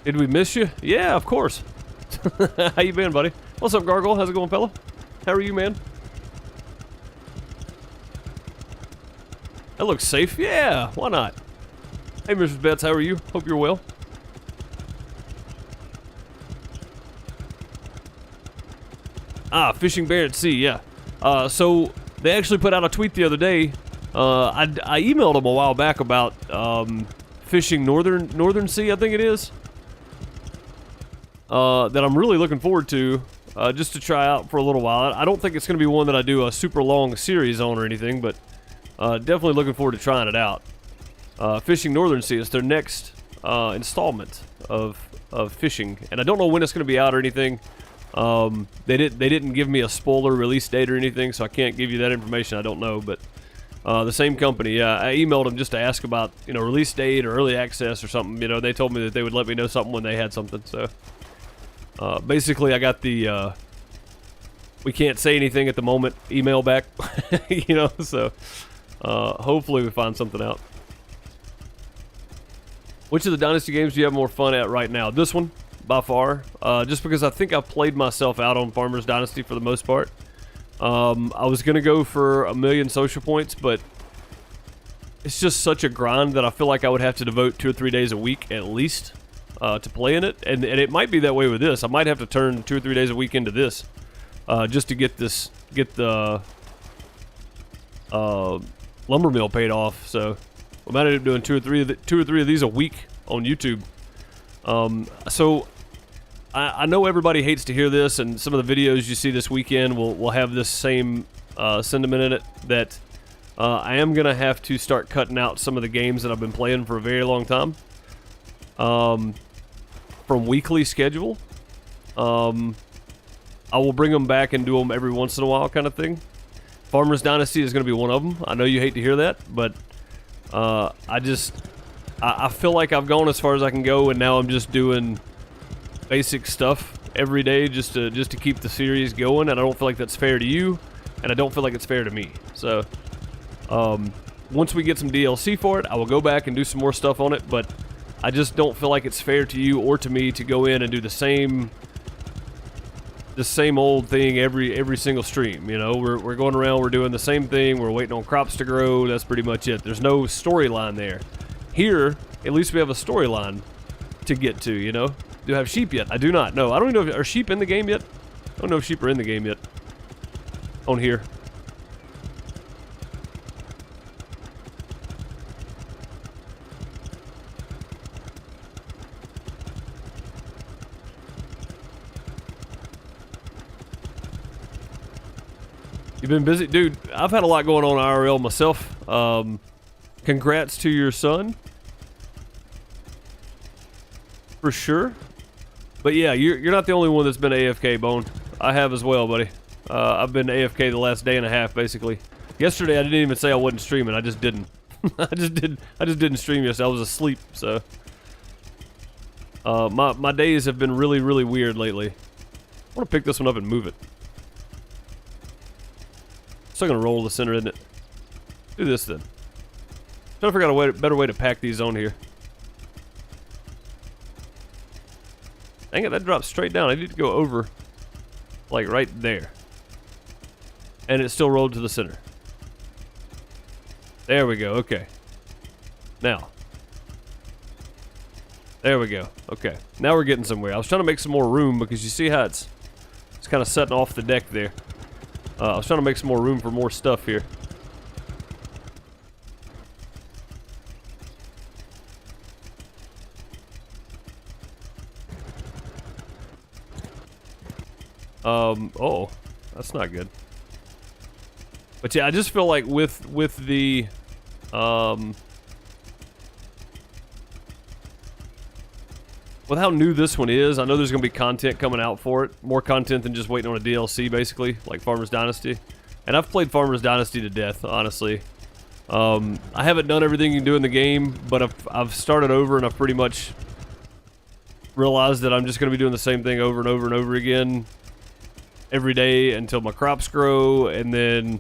Did we miss you? Yeah, of course. How you been, buddy? What's up, Gargoyle? How's it going, fella? How are you, man? That looks safe. Yeah, why not? Hey, Mrs. Betts, how are you? Hope you're well. Ah, fishing Barents Sea, yeah. So they actually put out a tweet the other day. I emailed them a while back about fishing Northern Sea, I think it is. That I'm really looking forward to, just to try out for a little while. I don't think it's going to be one that I do a super long series on or anything, but definitely looking forward to trying it out. Fishing Northern Sea is their next installment of fishing, and I don't know when it's going to be out or anything. They didn't give me a spoiler release date or anything, so I can't give you that information. I don't know, but the same company, yeah, I emailed them just to ask about, you know, release date or early access or something. You know, they told me that they would let me know something when they had something. So basically, I got the we can't say anything at the moment email back, you know. So hopefully we find something out. Which of the Dynasty games do you have more fun at right now? This one, by far. Just because I think I've played myself out on Farmers Dynasty for the most part. I was going to go for 1,000,000 social points, but it's just such a grind that I feel like I would have to devote 2 or 3 days a week at least to playing it. And it might be that way with this. I might have to turn 2 or 3 days a week into this just to get the lumber mill paid off. So I might end up doing 2 or 3 of these a week on YouTube. So I know everybody hates to hear this, and some of the videos you see this weekend will have this same sentiment in it, that I am going to have to start cutting out some of the games that I've been playing for a very long time from weekly schedule. I will bring them back and do them every once in a while kind of thing. Farmers Dynasty is going to be one of them. I know you hate to hear that, but I feel like I've gone as far as I can go, and now I'm just doing basic stuff every day just to keep the series going, and I don't feel like that's fair to you, and I don't feel like it's fair to me. So once we get some DLC for it, I will go back and do some more stuff on it, but I just don't feel like it's fair to you or to me to go in and do the same old thing every single stream. You know, we're going around, we're doing the same thing, we're waiting on crops to grow, that's pretty much it. There's no storyline there. Here, at least we have a storyline to get to, you know. Do I have sheep yet? I do not. No, I don't even know, are sheep in the game yet? I don't know if sheep are in the game yet. On here. You've been busy? Dude, I've had a lot going on IRL myself. Congrats to your son. For sure. But yeah, you're not the only one that's been AFK, Bone. I have as well, buddy. I've been AFK the last day and a half, basically. Yesterday, I didn't even say I wasn't streaming. I just didn't. I just didn't stream yesterday. I was asleep, so. My days have been really, really weird lately. I want to pick this one up and move it. Still gonna roll the center, isn't it? Do this then. Trying to figure out a better way to pack these on here. Dang it, that drops straight down. I need to go over, like right there. And it still rolled to the center. There we go, okay. Now. There we go, okay. Now we're getting somewhere. I was trying to make some more room because you see how it's kind of setting off the deck there. I was trying to make some more room for more stuff here. Oh, that's not good. But yeah, I just feel like with the, with how new this one is, I know there's going to be content coming out for it. More content than just waiting on a DLC, basically, like Farmers Dynasty. And I've played Farmers Dynasty to death, honestly. I haven't done everything you can do in the game, but I've started over and I've pretty much realized that I'm just going to be doing the same thing over and over and over again every day until my crops grow, and then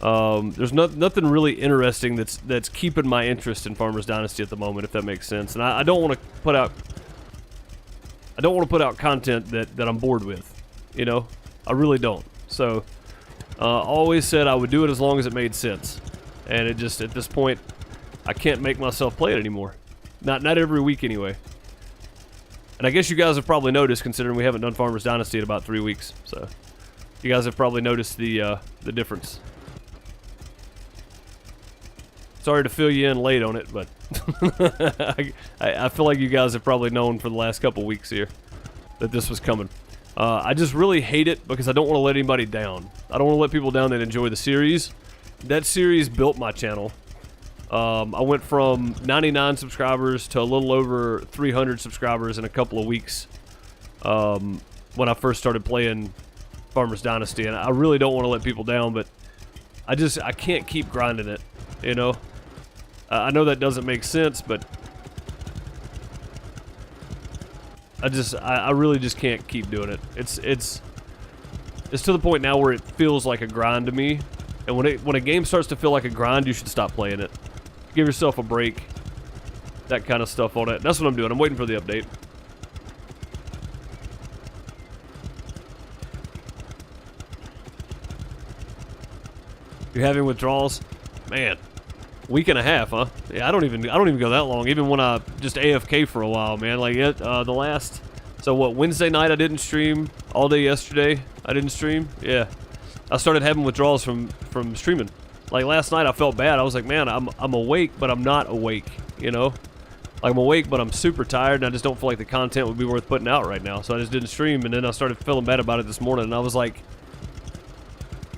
there's nothing really interesting that's keeping my interest in Farmers Dynasty at the moment, if that makes sense. And I don't want to put out content that I'm bored with, you know? I really don't. So, always said I would do it as long as it made sense. And it just, at this point, I can't make myself play it anymore. Not every week anyway. And I guess you guys have probably noticed, considering we haven't done Farmers Dynasty in about 3 weeks. So, you guys have probably noticed the difference. Sorry to fill you in late on it, but I feel like you guys have probably known for the last couple weeks here that this was coming. I just really hate it because I don't want to let anybody down. I don't want to let people down that enjoy the series. That series built my channel. I went from 99 subscribers to a little over 300 subscribers in a couple of weeks when I first started playing Farmers Dynasty, and I really don't want to let people down, but I can't keep grinding it, you know? I know that doesn't make sense, but I really just can't keep doing it. It's to the point now where it feels like a grind to me, and when a game starts to feel like a grind, you should stop playing it. Give yourself a break. That kind of stuff on it. That's what I'm doing. I'm waiting for the update. You're having withdrawals? Man. Week and a half, huh? Yeah, I don't even go that long. Even when I just AFK for a while, man. Like the last, so what? Wednesday night I didn't stream. All day yesterday I didn't stream. Yeah, I started having withdrawals from streaming. Like last night I felt bad. I was like, man, I'm awake, but I'm not awake. You know, like I'm awake, but I'm super tired, and I just don't feel like the content would be worth putting out right now. So I just didn't stream, and then I started feeling bad about it this morning, and I was like,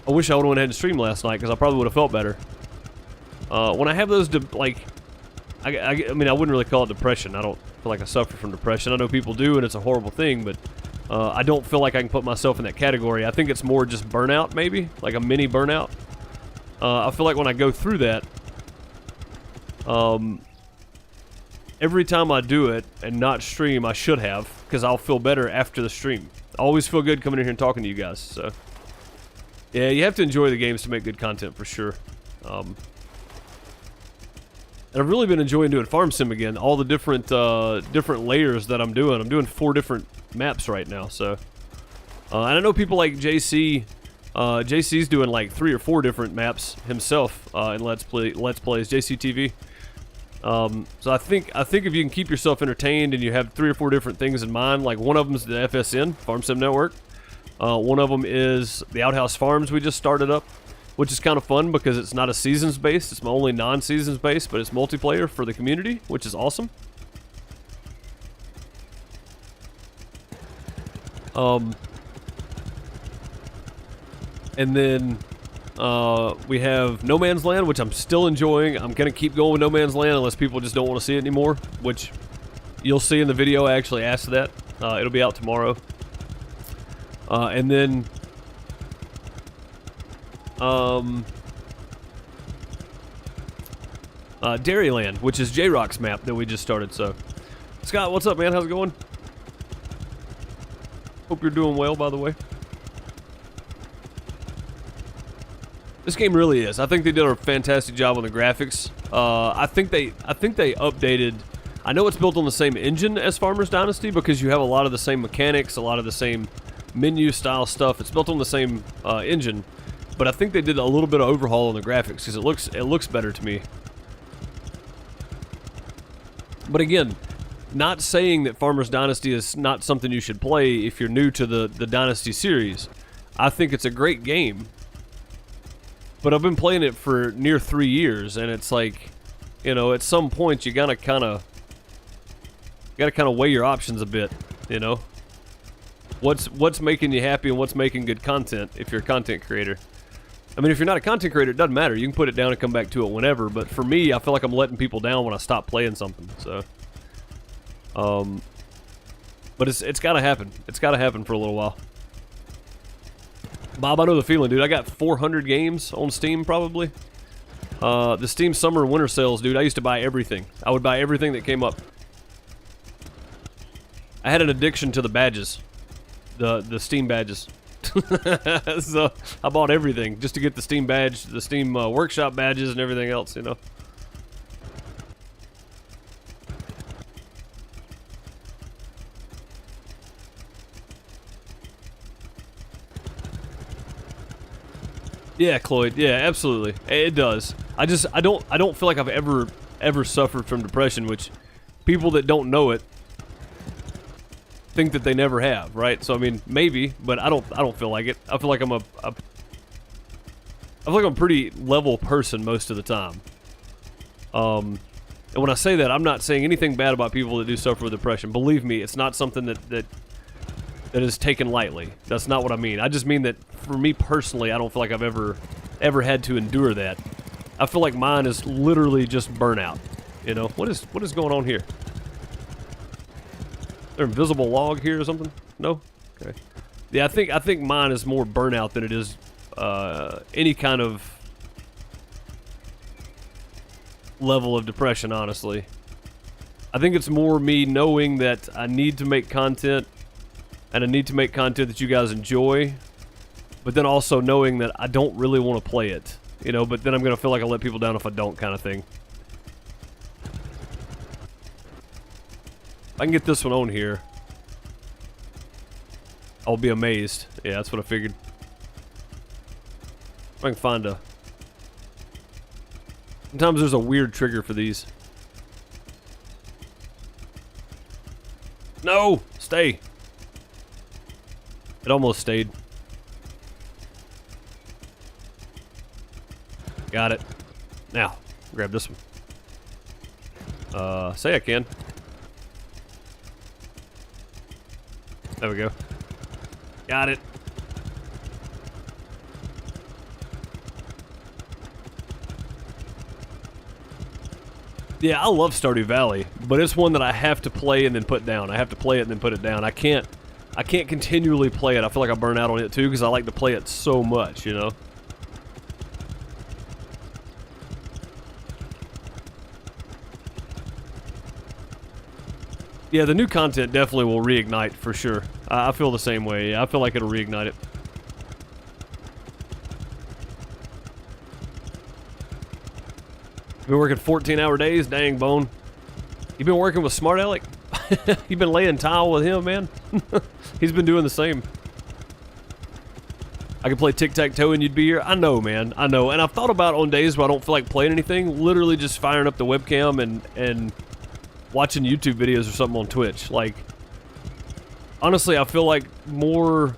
I wish I would have went ahead and streamed last night because I probably would have felt better. When I have those, like, I mean, I wouldn't really call it depression. I don't feel like I suffer from depression. I know people do, and it's a horrible thing, but I don't feel like I can put myself in that category. I think it's more just burnout, maybe, like a mini burnout. I feel like when I go through that, every time I do it and not stream, I should have, because I'll feel better after the stream. I always feel good coming in here and talking to you guys, so. Yeah, you have to enjoy the games to make good content, for sure. And I've really been enjoying doing Farm Sim again. All the different layers that I'm doing. I'm doing 4 different maps right now. So, and I know people like JC. JC's doing like 3 or 4 different maps himself in Let's Plays. JCTV. So I think if you can keep yourself entertained and you have 3 or 4 different things in mind, like one of them is the FSN Farm Sim Network. One of them is the Outhouse Farms we just started up, which is kind of fun because it's not a seasons based. It's my only non-seasons based, but it's multiplayer for the community, which is awesome. And then we have No Man's Land, which I'm still enjoying. I'm going to keep going with No Man's Land unless people just don't want to see it anymore, which you'll see in the video I actually asked that. It'll be out tomorrow. And then Dairyland, which is J-Rock's map that we just started. So, Scott, what's up, man? How's it going? Hope you're doing well, by the way. This game really is. I think they did a fantastic job on the graphics. I think they updated. I know it's built on the same engine as Farmers Dynasty because you have a lot of the same mechanics, a lot of the same menu style stuff. It's built on the same engine, but I think they did a little bit of overhaul on the graphics because it looks better to me. But again, not saying that Farmers Dynasty is not something you should play if you're new to the Dynasty series. I think it's a great game. But I've been playing it for near 3 years, and it's like, you know, at some point you gotta kind of weigh your options a bit, you know. What's making you happy and what's making good content if you're a content creator. I mean, if you're not a content creator, it doesn't matter. You can put it down and come back to it whenever. But for me, I feel like I'm letting people down when I stop playing something. So, but it's gotta happen. It's gotta happen for a little while. Bob, I know the feeling, dude. I got 400 games on Steam, probably. The Steam summer and winter sales, dude. I used to buy everything. I would buy everything that came up. I had an addiction to the badges. The Steam badges. So, I bought everything just to get the Steam badge, the Steam workshop badges and everything else, you know. Yeah, Cloyd. Yeah, absolutely. It does. I don't feel like I've ever suffered from depression, which people that don't know it think that they never have, right? So I mean, maybe, but I don't feel like it. I feel like I'm I feel like I'm a pretty level person most of the time. And when I say that, I'm not saying anything bad about people that do suffer with depression. Believe me, it's not something that is taken lightly. That's not what I mean. I just mean that for me personally, I don't feel like I've ever had to endure that. I feel like mine is literally just burnout. You know, what is going on here? Is there an invisible log here or something? No? Okay. Yeah, I think mine is more burnout than it is any kind of level of depression, honestly. I think it's more me knowing that I need to make content, and I need to make content that you guys enjoy, but then also knowing that I don't really want to play it, you know, but then I'm going to feel like I let people down if I don't, kind of thing. If I can get this one on here, I'll be amazed. Yeah, that's what I figured. If I can find a... Sometimes there's a weird trigger for these. No! Stay! It almost stayed. Got it. Now, grab this one. Say I can. There we go. Got it. Yeah, I love Stardew Valley, but it's one that I have to play and then put down. I have to play it and then put it down. I can't continually play it. I feel like I burn out on it too because I like to play it so much, you know. Yeah, the new content definitely will reignite for sure. I feel the same way. Yeah, I feel like it'll reignite it. Been working 14-hour days? Dang, Bone. You been working with Smart Alec? You been laying tile with him, man? He's been doing the same. I could play tic-tac-toe and you'd be here. I know, man. I know. And I've thought about on days where I don't feel like playing anything, literally just firing up the webcam and watching YouTube videos or something on Twitch. Like, honestly, I feel like more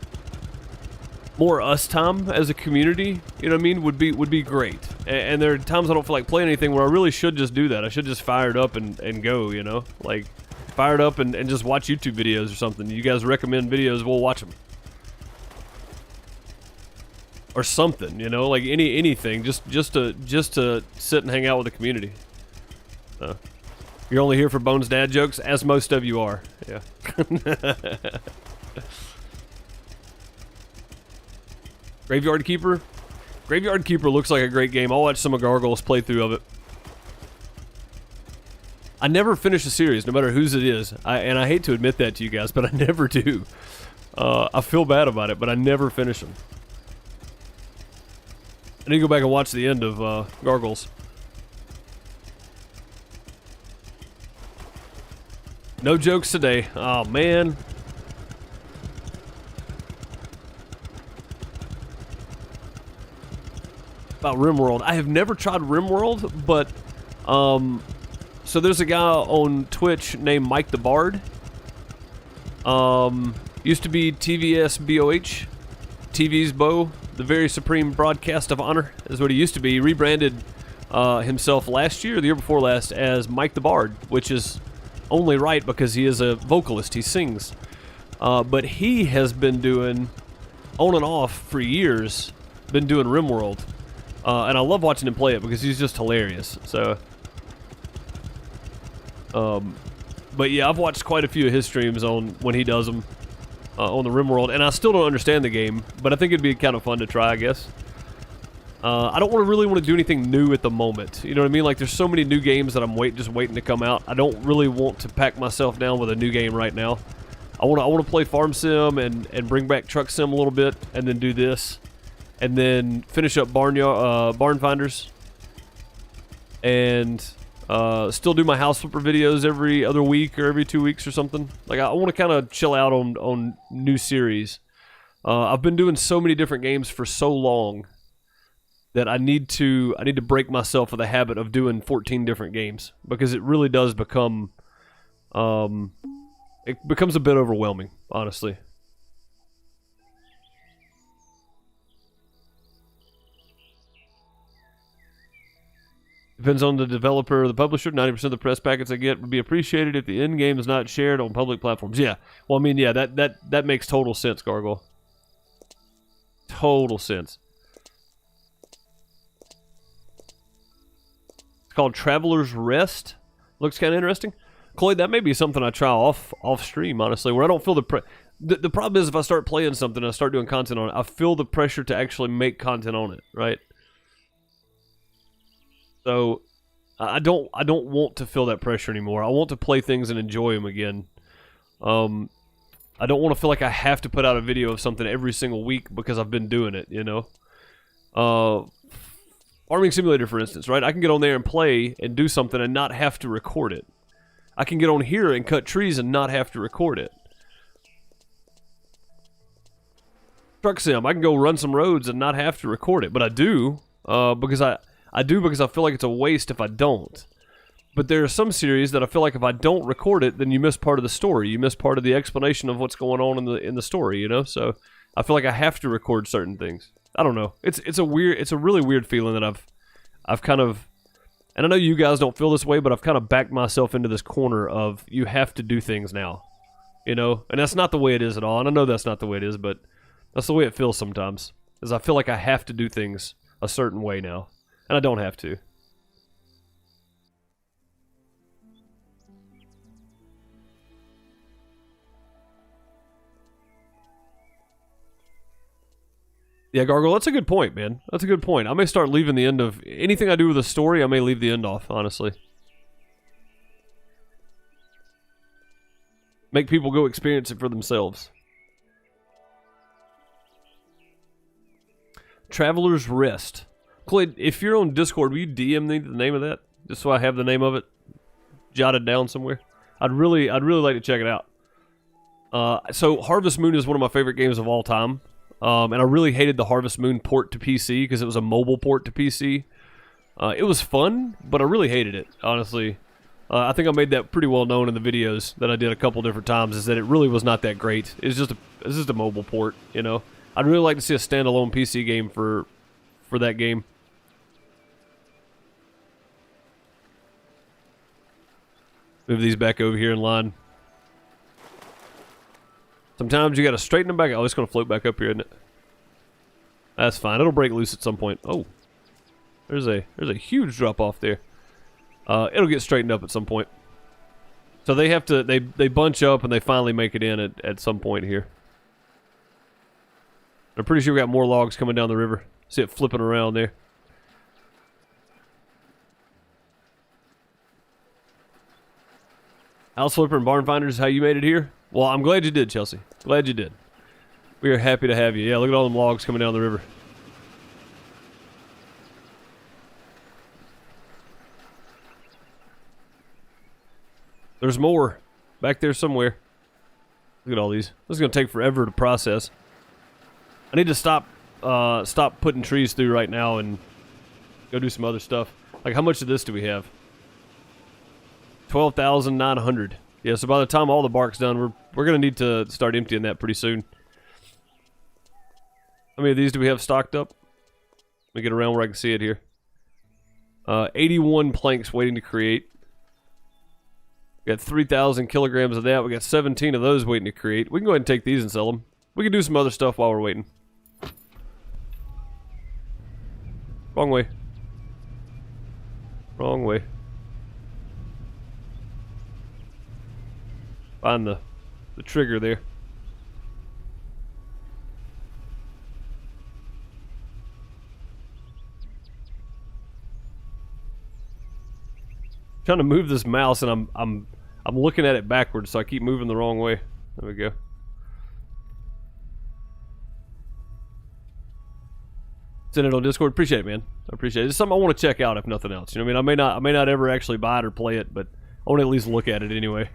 us time as a community, you know what I mean, would be great. And there are times I don't feel like playing anything where I really should just do that. I should just fire it up and go, you know? Like, fire it up and just watch YouTube videos or something. You guys recommend videos, we'll watch them. Or something, you know, like anything, just to sit and hang out with the community. You're only here for Bones dad jokes, as most of you are. Yeah. Graveyard Keeper. Graveyard Keeper looks like a great game. I'll watch some of Gargoyle's playthrough of it. I never finish a series, no matter whose it is. And I hate to admit that to you guys, but I never do. I feel bad about it, but I never finish them. I need to go back and watch the end of Gargoyles. No jokes today. Oh, man. About RimWorld. I have never tried RimWorld, but so there's a guy on Twitch named Mike the Bard. Used to be TVS BOH, TV's Bow, the very supreme broadcast of honor is what he used to be. He rebranded himself last year, the year before last, as Mike the Bard, which is only right because he is a vocalist. He sings, but he has been doing on and off for years. Been doing RimWorld. And I love watching him play it because he's just hilarious. So, but yeah, I've watched quite a few of his streams on when he does them on the RimWorld, and I still don't understand the game, but I think it'd be kind of fun to try, I guess. I don't really want to do anything new at the moment. You know what I mean? Like, there's so many new games that I'm just waiting to come out. I don't really want to pack myself down with a new game right now. I want to play Farm Sim and bring back Truck Sim a little bit, and then do this. And then finish up Barn Finders, and still do my house flipper videos every other week or every 2 weeks or something. Like, I want to kind of chill out on new series. I've been doing so many different games for so long that I need to break myself of the habit of doing 14 different games, because it really does become it becomes a bit overwhelming, honestly. Depends on the developer or the publisher. 90% of the press packets I get would be appreciated if the end game is not shared on public platforms. Yeah. Well, I mean, yeah, that makes total sense, Gargoyle. Total sense. It's called Traveler's Rest. Looks kind of interesting. Chloe, that may be something I try off stream, honestly, where I don't feel the problem is if I start playing something and I start doing content on it, I feel the pressure to actually make content on it, right? So, I don't want to feel that pressure anymore. I want to play things and enjoy them again. I don't want to feel like I have to put out a video of something every single week because I've been doing it, you know? Farming Simulator, for instance, right? I can get on there and play and do something and not have to record it. I can get on here and cut trees and not have to record it. Truck Sim, I can go run some roads and not have to record it, but I do, because I feel like it's a waste if I don't. But there are some series that I feel like if I don't record it, then you miss part of the story. You miss part of the explanation of what's going on in the story, you know? So I feel like I have to record certain things. I don't know. It's a really weird feeling that I've kind of, and I know you guys don't feel this way, but I've kind of backed myself into this corner of you have to do things now, you know? And that's not the way it is at all. And I know that's not the way it is, but that's the way it feels sometimes. Is I feel like I have to do things a certain way now. And I don't have to. Yeah, Gargoyle, that's a good point, man. That's a good point. I may start leaving the end of anything I do with a story, I may leave the end off, honestly. Make people go experience it for themselves. Traveler's Rest. Clay, if you're on Discord, will you DM me the name of that? just so I have the name of it jotted down somewhere. I'd really like to check it out. So Harvest Moon is one of my favorite games of all time, and I really hated the Harvest Moon port to PC because it was a mobile port to PC. It was fun, but I really hated it, honestly. I think I made that pretty well known in the videos that I did a couple different times, is that it really was not that great. It's just a mobile port, you know. I'd really like to see a standalone PC game for that game. Move these back over here in line. Sometimes you gotta straighten them back. Oh, it's gonna float back up here, isn't it? That's fine. It'll break loose at some point. Oh, there's a huge drop off there. It'll get straightened up at some point. So they have to they bunch up and they finally make it in at some point here. I'm pretty sure we got more logs coming down the river. See it flipping around there. House Flipper and Barn Finders, how you made it here? Well, I'm glad you did, Chelsea. Glad you did. We are happy to have you. Yeah, look at all them logs coming down the river. There's more back there somewhere. Look at all these. This is going to take forever to process. I need to stop putting trees through right now and go do some other stuff. Like, how much of this do we have? 12,900. Yeah, so by the time all the bark's done, we're going to need to start emptying that pretty soon. How many of these do we have stocked up? Let me get around where I can see it here. 81 planks waiting to create. We got 3,000 kilograms of that. We got 17 of those waiting to create. We can go ahead and take these and sell them. We can do some other stuff while we're waiting. Wrong way. Wrong way. Find the trigger there. Trying to move this mouse and I'm looking at it backwards, so I keep moving the wrong way. There we go. Send it on Discord. Appreciate it, man. I appreciate it. It's something I want to check out, if nothing else. You know what I mean? I may not ever actually buy it or play it, but I want to at least look at it anyway.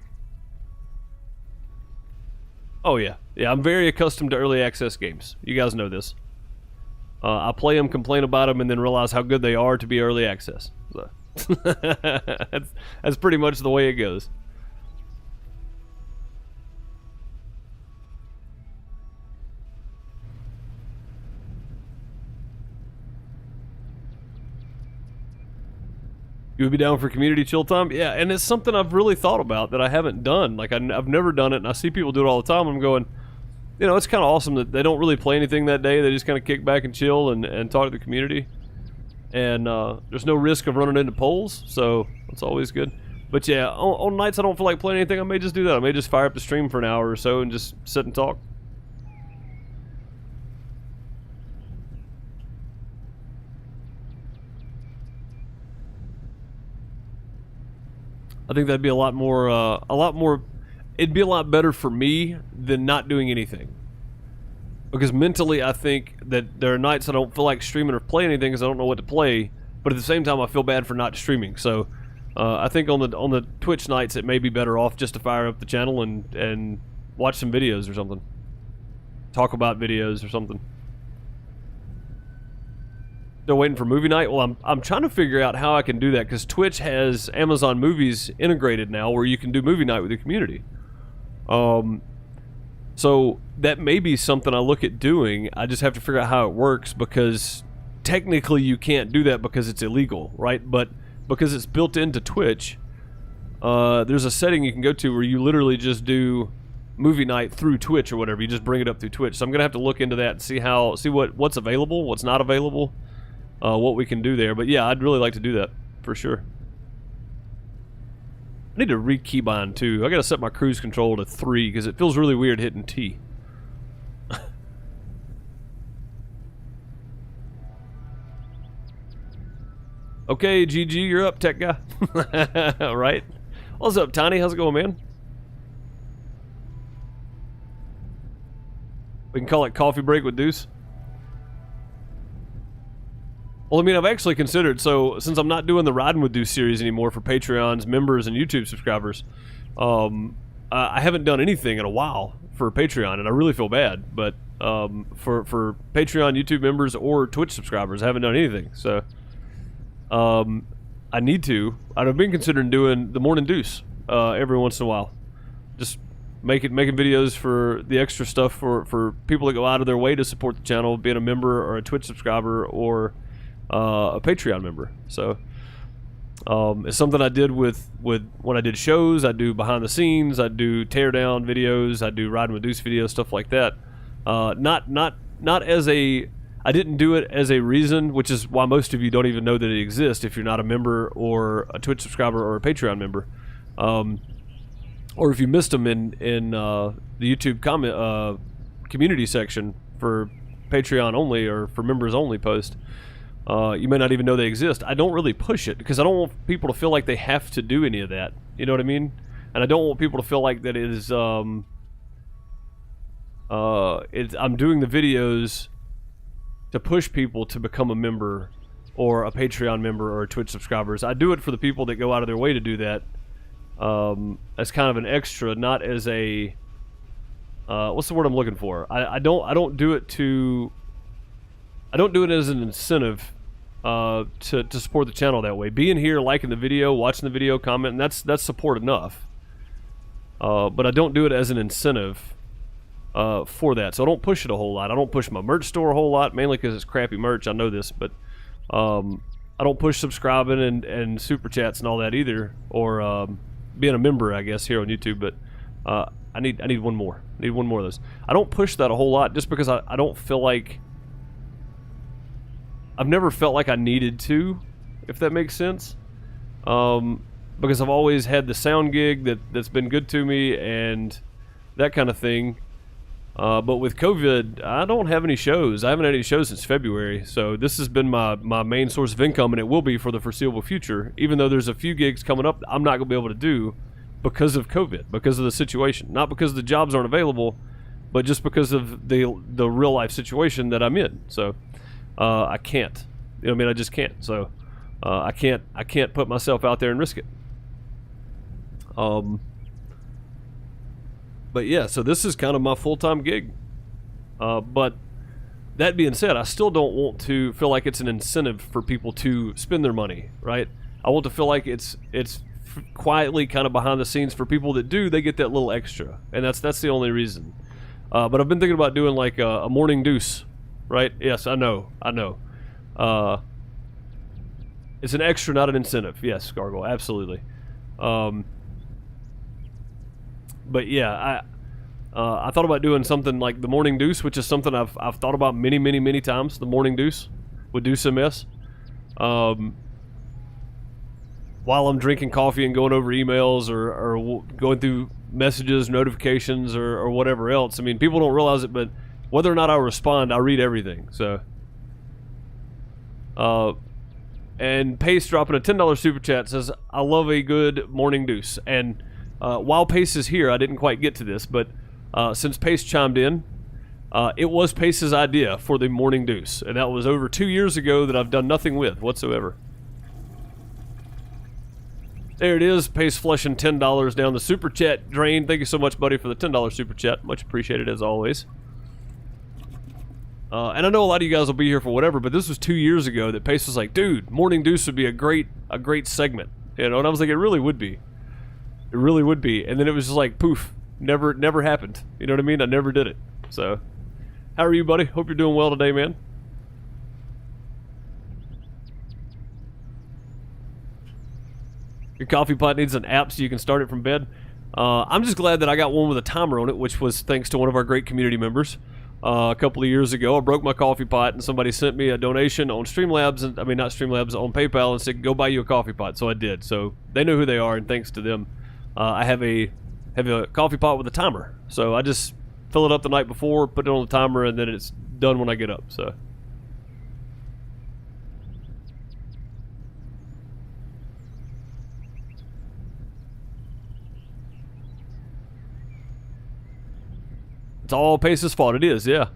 Oh yeah, yeah. I'm very accustomed to early access games. You guys know this. I play them, complain about them, and then realize how good they are to be early access. So. that's pretty much the way it goes. You would be down for community chill time? Yeah, and it's something I've really thought about that I haven't done. Like, I've never done it, and I see people do it all the time. I'm going, you know, it's kind of awesome that they don't really play anything that day. They just kind of kick back and chill and talk to the community. And there's no risk of running into poles, so it's always good. But yeah, on nights I don't feel like playing anything, I may just do that. I may just fire up the stream for an hour or so and just sit and talk. I think that'd be a lot more, it'd be a lot better for me than not doing anything. Because mentally, I think that there are nights I don't feel like streaming or playing anything because I don't know what to play. But at the same time, I feel bad for not streaming. So, I think on the Twitch nights, it may be better off just to fire up the channel and watch some videos or something. Talk about videos or something. Still waiting for movie night? Well, I'm trying to figure out how I can do that because Twitch has Amazon Movies integrated now where you can do movie night with your community. So that may be something I look at doing. I just have to figure out how it works because technically you can't do that because it's illegal, right? But because it's built into Twitch, there's a setting you can go to where you literally just do movie night through Twitch or whatever. You just bring it up through Twitch. So I'm gonna have to look into that and see what's available, what's not available, what we can do there. But yeah, I'd really like to do that for sure. I need to re-keybind too. I gotta set my cruise control to 3 because it feels really weird hitting T. Okay, GG, you're up, tech guy. Right? What's up, Tiny? How's it going, man? We can call it coffee break with Deuce. Well, I mean, I've actually considered, so since I'm not doing the Riding with Deuce series anymore for Patreons, members, and YouTube subscribers, I haven't done anything in a while for Patreon, and I really feel bad. But for Patreon, YouTube members, or Twitch subscribers, I haven't done anything. So I need to. I've been considering doing the Morning Deuce every once in a while. Just making videos for the extra stuff for people that go out of their way to support the channel, being a member or a Twitch subscriber or a Patreon member. So it's something I did with when I did shows. I do behind the scenes, I do teardown videos, I do Riding with Deuce videos, stuff like that. Not as a, I didn't do it as a reason, which is why most of you don't even know that it exists if you're not a member or a Twitch subscriber or a Patreon member, or if you missed them in the YouTube comment community section for Patreon only or for members only post. You may not even know they exist. I don't really push it because I don't want people to feel like they have to do any of that. You know what I mean? And I don't want people to feel like that it is. I'm doing the videos to push people to become a member or a Patreon member or a Twitch subscribers. I do it for the people that go out of their way to do that. As kind of an extra, not as a. What's the word I'm looking for? I don't do it to. I don't do it as an incentive to support the channel that way. Being here, liking the video, watching the video, commenting, that's support enough. But I don't do it as an incentive for that. So I don't push it a whole lot. I don't push my merch store a whole lot, mainly because it's crappy merch. I know this, but I don't push subscribing and super chats and all that either, or being a member, I guess, here on YouTube. But I need one more. I need one more of those. I don't push that a whole lot just because I don't feel like. I've never felt like I needed to, if that makes sense. Because I've always had the sound gig that's been good to me and that kind of thing. But with COVID, I don't have any shows. I haven't had any shows since February. So this has been my main source of income, and it will be for the foreseeable future. Even though there's a few gigs coming up I'm not going to be able to do because of COVID, because of the situation. Not because the jobs aren't available, but just because of the real life situation that I'm in. So I can't. You know what I mean? I just can't. So I can't put myself out there and risk it. But yeah, so this is kind of my full-time gig. But that being said, I still don't want to feel like it's an incentive for people to spend their money, right? I want to feel like it's quietly kind of behind the scenes for people that do. They get that little extra, and that's the only reason. But I've been thinking about doing like a Morning Deuce. Right? Yes, I know. It's an extra, not an incentive. Yes, Gargle, absolutely. But yeah, I thought about doing something like the Morning Deuce, which is something I've thought about many times. The Morning Deuce with Deuce MS. While I'm drinking coffee and going over emails or going through messages, notifications, or whatever else. I mean, people don't realize it, but whether or not I respond, I read everything. So, and Pace dropping a $10 super chat says, "I love a good Morning Deuce." And while Pace is here, I didn't quite get to this, but since Pace chimed in, it was Pace's idea for the Morning Deuce, and that was over 2 years ago that I've done nothing with whatsoever. There it is, Pace flushing $10 down the super chat drain. Thank you so much, buddy, for the $10 super chat. Much appreciated as always. And I know a lot of you guys will be here for whatever, but this was 2 years ago that Pace was like, "Dude, Morning Deuce would be a great segment," you know. And I was like, "It really would be. It really would be." And then it was just like, poof, never happened. You know what I mean? I never did it. So, how are you, buddy? Hope you're doing well today, man. Your coffee pot needs an app so you can start it from bed. I'm just glad that I got one with a timer on it, which was thanks to one of our great community members. A couple of years ago, I broke my coffee pot, and somebody sent me a donation on Streamlabs, and not Streamlabs, on PayPal, and said, "Go buy you a coffee pot." So I did. So they know who they are, and thanks to them, I have a coffee pot with a timer. So I just fill it up the night before, put it on the timer, and then it's done when I get up. So. It's all Pace's fault. It is, yeah.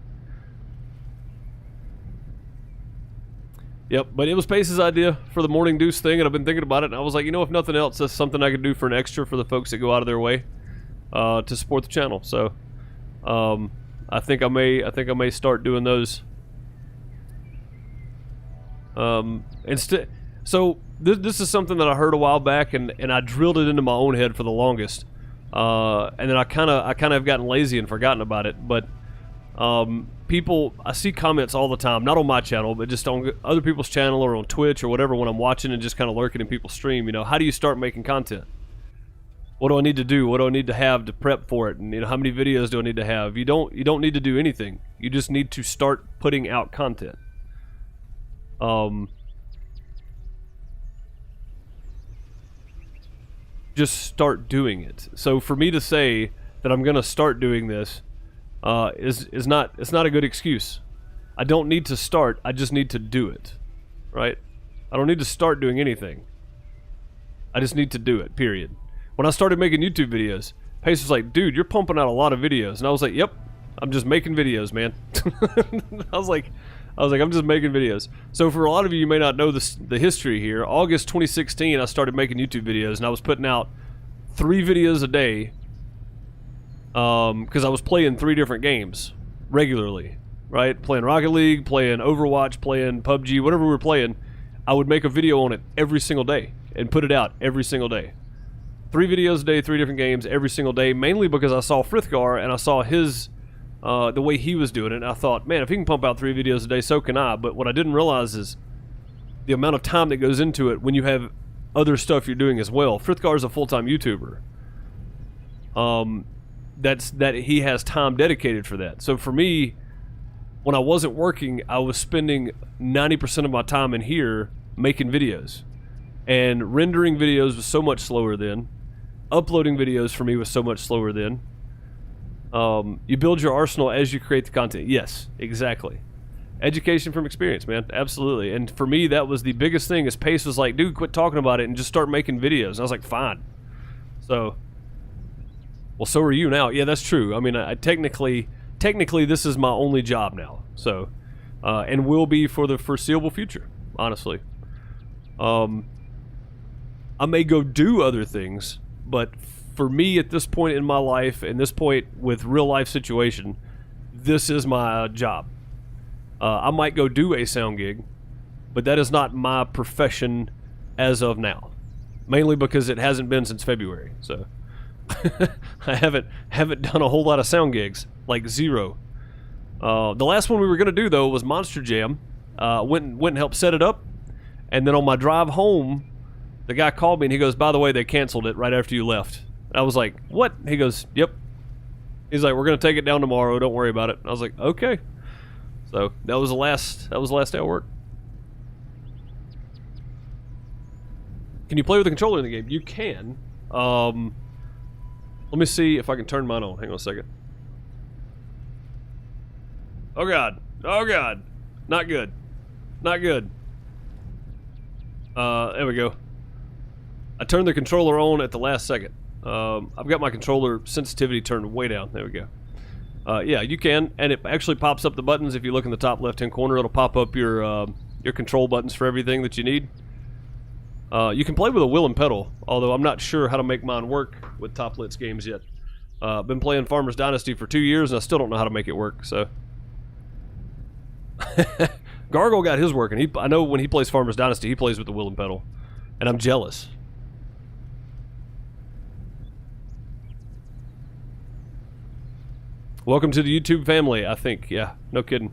Yep, but it was Pace's idea for the Morning Deuce thing, and I've been thinking about it, and I was like, you know, if nothing else, that's something I could do for an extra for the folks that go out of their way to support the channel. So, I think I may start doing those. Instead, so this is something that I heard a while back, and I drilled it into my own head for the longest, and then I kind of have gotten lazy and forgotten about it, but. People, I see comments all the time, not on my channel, but just on other people's channel or on Twitch or whatever when I'm watching and just kind of lurking in people's stream, you know, how do you start making content? What do I need to do? What do I need to have to prep for it? And, you know, how many videos do I need to have? You don't need to do anything. You just need to start putting out content. Just start doing it. So for me to say that I'm going to start doing this, it's not a good excuse. I don't need to start, I just need to do it, right? I don't need to start doing anything. I just need to do it, period. When I started making YouTube videos, Pace was like, dude, you're pumping out a lot of videos. And I was like, yep, I'm just making videos, man. I was like, I'm just making videos. So for a lot of you may not know the history here. August 2016, I started making YouTube videos, and I was putting out 3 videos a day. Because I was playing 3 different games regularly, right? Playing Rocket League, playing Overwatch, playing PUBG, whatever we were playing, I would make a video on it every single day and put it out every single day. 3 videos a day, 3 different games every single day, mainly because I saw Frithgar and I saw his, the way he was doing it, and I thought, man, if he can pump out 3 videos a day, so can I. But what I didn't realize is the amount of time that goes into it when you have other stuff you're doing as well. Frithgar is a full-time YouTuber. That he has time dedicated for that. So for me, when I wasn't working, I was spending 90% of my time in here making videos. And rendering videos was so much slower then. Uploading videos for me was so much slower then. You build your arsenal as you create the content. Yes, exactly. Education from experience, man. Absolutely. And for me, that was the biggest thing, is Pace was like, dude, quit talking about it and just start making videos. And I was like, fine. So... well, so are you now. Yeah, that's true. I mean, I technically, this is my only job now. So, and will be for the foreseeable future, honestly. I may go do other things, but for me at this point in my life, and this point with real life situation, this is my job. I might go do a sound gig, but that is not my profession as of now. Mainly because it hasn't been since February, so... I haven't done a whole lot of sound gigs, like 0. The last one we were gonna do though was Monster Jam. Went and helped set it up, and then on my drive home, the guy called me and he goes, "By the way, they canceled it right after you left." I was like, "What?" He goes, "Yep." He's like, "We're gonna take it down tomorrow. Don't worry about it." I was like, "Okay." So that was the last day of work. Can you play with the controller in the game? You can. Let me see if I can turn mine on. Hang on a second. Oh god. Oh god. Not good. Not good. There we go. I turned the controller on at the last second. I've got my controller sensitivity turned way down. There we go. Yeah, you can, and it actually pops up the buttons. If you look in the top left-hand corner, it'll pop up your control buttons for everything that you need. You can play with a wheel and pedal, although I'm not sure how to make mine work with Top Lit's games yet. Been playing Farmers Dynasty for 2 years, and I still don't know how to make it work, so... Gargle got his working. I know when he plays Farmers Dynasty, he plays with the wheel and pedal, and I'm jealous. Welcome to the YouTube family, I think. Yeah, no kidding.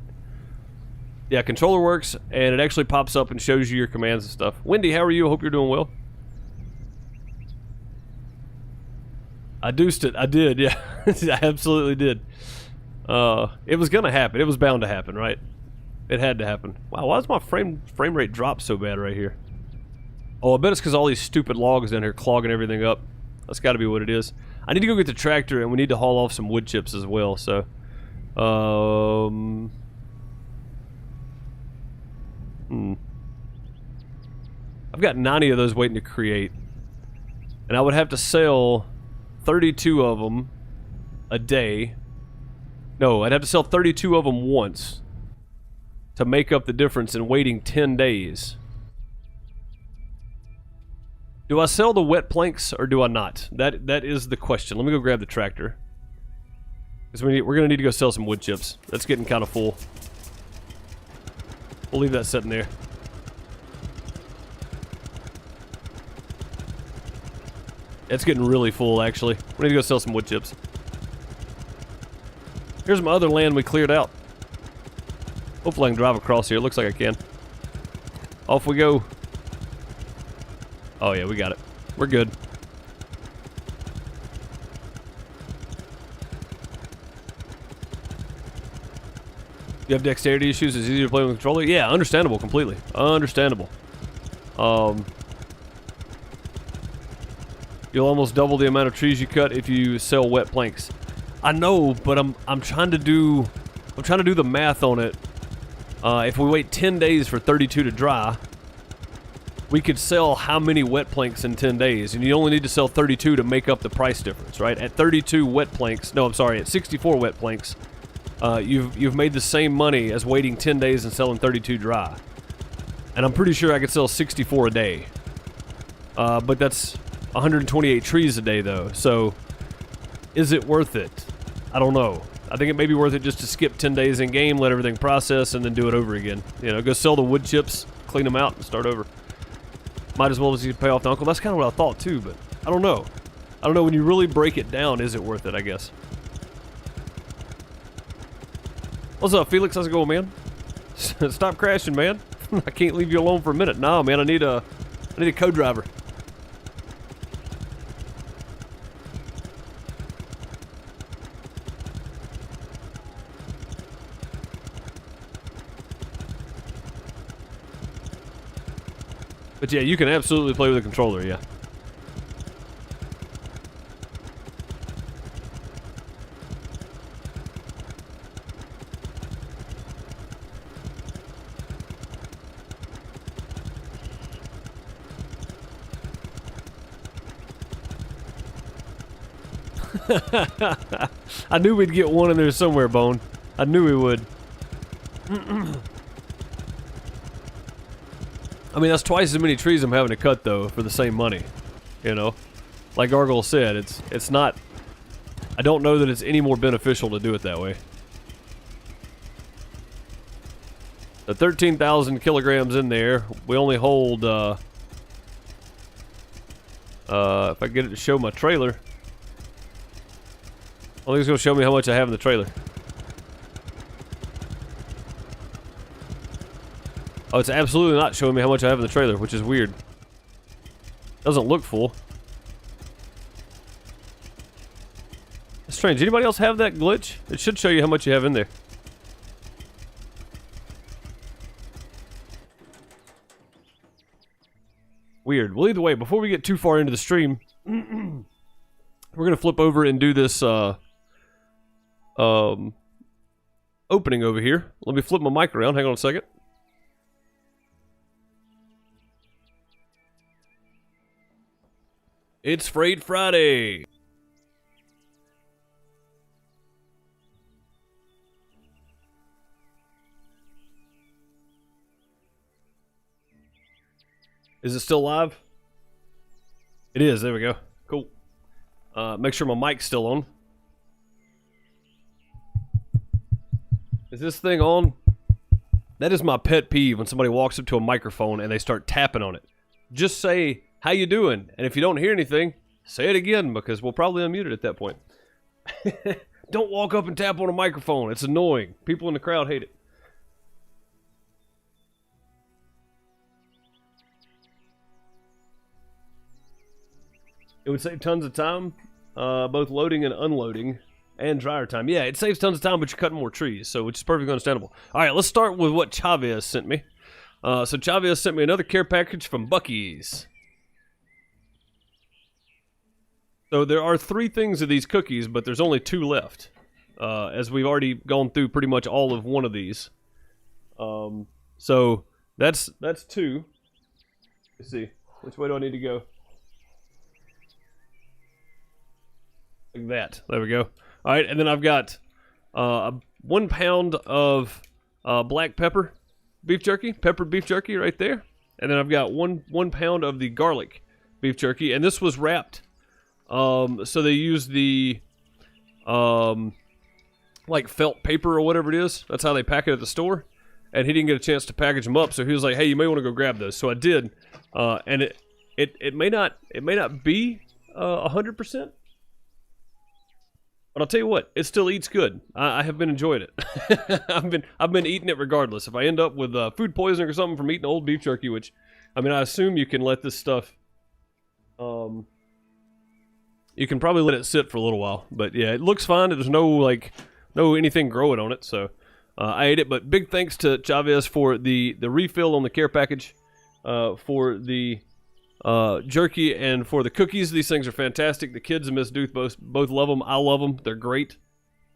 Yeah, controller works, and it actually pops up and shows you your commands and stuff. Wendy, how are you? I hope you're doing well. I deuced it. I did, yeah. I absolutely did. It was gonna happen. It was bound to happen, right? It had to happen. Wow, why does my frame rate drop so bad right here? Oh, I bet it's because all these stupid logs in here clogging everything up. That's got to be what it is. I need to go get the tractor, and we need to haul off some wood chips as well, so... I've got 90 of those waiting to create. And I would have to sell 32 of them a day. No, I'd have to sell 32 of them once to make up the difference in waiting 10 days. Do I sell the wet planks or do I not? That is the question. Let me go grab the tractor. Because we're going to need to go sell some wood chips. That's getting kind of full. We'll leave that sitting there. It's getting really full, actually. We need to go sell some wood chips. Here's my other land we cleared out. Hopefully I can drive across here. It looks like I can. Off we go. Oh yeah, we got it. We're good. You have dexterity issues? It's easier to play with a controller? Yeah, understandable completely. Understandable. You'll almost double the amount of trees you cut if you sell wet planks. I know, but I'm trying to do the math on it. If we wait 10 days for 32 to dry, we could sell how many wet planks in 10 days, and you only need to sell 32 to make up the price difference, right? At 32 wet planks, no, I'm sorry, at 64 wet planks, you've made the same money as waiting 10 days and selling 32 dry. And I'm pretty sure I could sell 64 a day. But that's 128 trees a day, though, so is it worth it? I don't know. I think it may be worth it just to skip 10 days in game, let everything process, and then do it over again. You know, go sell the wood chips, clean them out, and start over. Might as well as you pay off the uncle. That's kind of what I thought too, but I don't know. I don't know, when you really break it down, is it worth it, I guess. What's up, Felix? How's it going, man? Stop crashing, man. I can't leave you alone for a minute. Nah, man, I need a co-driver. But yeah, you can absolutely play with a controller, yeah. I knew we'd get one in there somewhere, Bone. I knew we would. I mean, that's twice as many trees I'm having to cut, though, for the same money. You know? Like Argyle said, it's not... I don't know that it's any more beneficial to do it that way. The 13,000 kilograms in there, we only hold, if I get it to show my trailer... I think it's going to show me how much I have in the trailer. Oh, it's absolutely not showing me how much I have in the trailer, which is weird. Doesn't look full. That's strange. Anybody else have that glitch? It should show you how much you have in there. Weird. Well, either way, before we get too far into the stream, we're going to flip over and do this, opening over here. Let me flip my mic around. Hang on a second. It's Freight Friday. Is it still live? It is. There we go. Cool. Make sure my mic's still on. Is this thing on? That is my pet peeve when somebody walks up to a microphone and they start tapping on it. Just say, "How you doing?" And if you don't hear anything, say it again, because we'll probably unmute it at that point. Don't walk up and tap on a microphone. It's annoying. People in the crowd hate it. It would save tons of time, both loading and unloading. And dryer time. Yeah, it saves tons of time, but you're cutting more trees, so which is perfectly understandable. All right, let's start with what Chavez sent me. So Chavez sent me another care package from Buc-ee's. So there are 3 things of these cookies, but there's only 2 left, as we've already gone through pretty much all of one of these. So that's 2. Let's see, which way do I need to go? Like that. There we go. All right, and then I've got 1 pound of black pepper, beef jerky, peppered beef jerky right there. And then I've got one pound of the garlic beef jerky. And this was wrapped. So they use the, like felt paper or whatever it is. That's how they pack it at the store. And he didn't get a chance to package them up. So he was like, hey, you may want to go grab those. So I did. And it may not be 100%. But I'll tell you what, it still eats good. I have been enjoying it. I've been eating it regardless. If I end up with food poisoning or something from eating old beef jerky, which, I mean, I assume you can let this stuff, you can probably let it sit for a little while. But yeah, it looks fine. There's no anything growing on it, so I ate it. But big thanks to Chavez for the refill on the care package, for the jerky and for the cookies. These things are fantastic. The kids and Miss Duth both love them. I love them. They're great,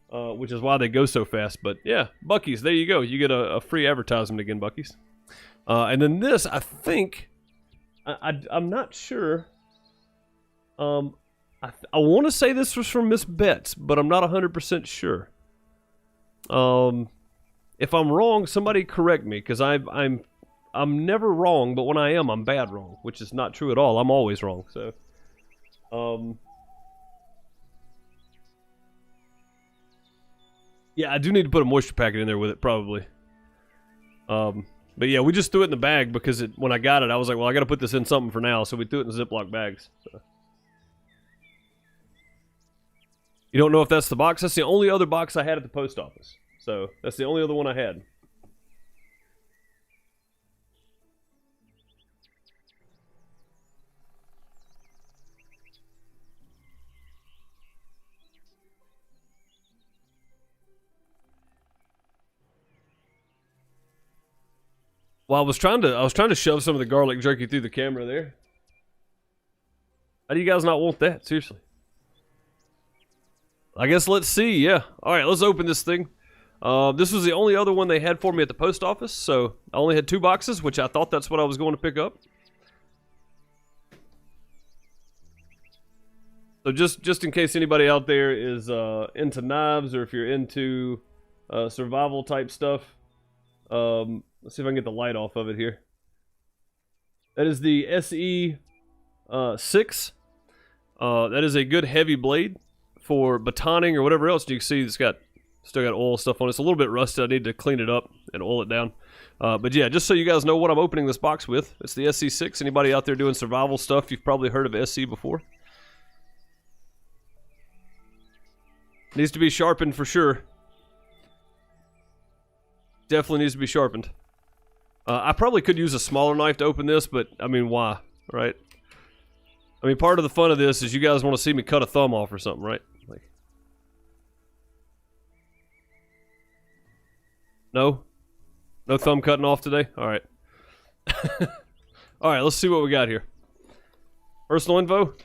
which is why they go so fast. But yeah, Buc-ee's, there you go. You get a free advertisement again, Buc-ee's. And then this, I think, I'm not sure. I want to say this was from Miss Betts, but I'm not 100% sure. If I'm wrong, somebody correct me, because I'm never wrong, but when I am, I'm bad wrong, which is not true at all. I'm always wrong. So, yeah, I do need to put a moisture packet in there with it, probably. But yeah, we just threw it in the bag because when I got it, I was like, well, I got to put this in something for now, so we threw it in Ziploc bags. So. You don't know if that's the box? That's the only other box I had at the post office. So, that's the only other one I had. Well, I was trying to shove some of the garlic jerky through the camera there. How do you guys not want that? Seriously. I guess let's see, yeah. Alright, let's open this thing. This was the only other one they had for me at the post office, so I only had 2 boxes, which I thought that's what I was going to pick up. So just in case anybody out there is into knives, or if you're into survival type stuff, let's see if I can get the light off of it here. That is the SE6. That is a good heavy blade for batoning or whatever else. You can see it's still got oil stuff on it. It's a little bit rusted. I need to clean it up and oil it down. But yeah, just so you guys know what I'm opening this box with, it's the SE6. Anybody out there doing survival stuff, you've probably heard of SE before. Needs to be sharpened for sure. Definitely needs to be sharpened. I probably could use a smaller knife to open this, but I mean, why, right? I mean, part of the fun of this is you guys want to see me cut a thumb off or something, right? Like, no thumb cutting off today. All right, all right. Let's see what we got here. Personal info.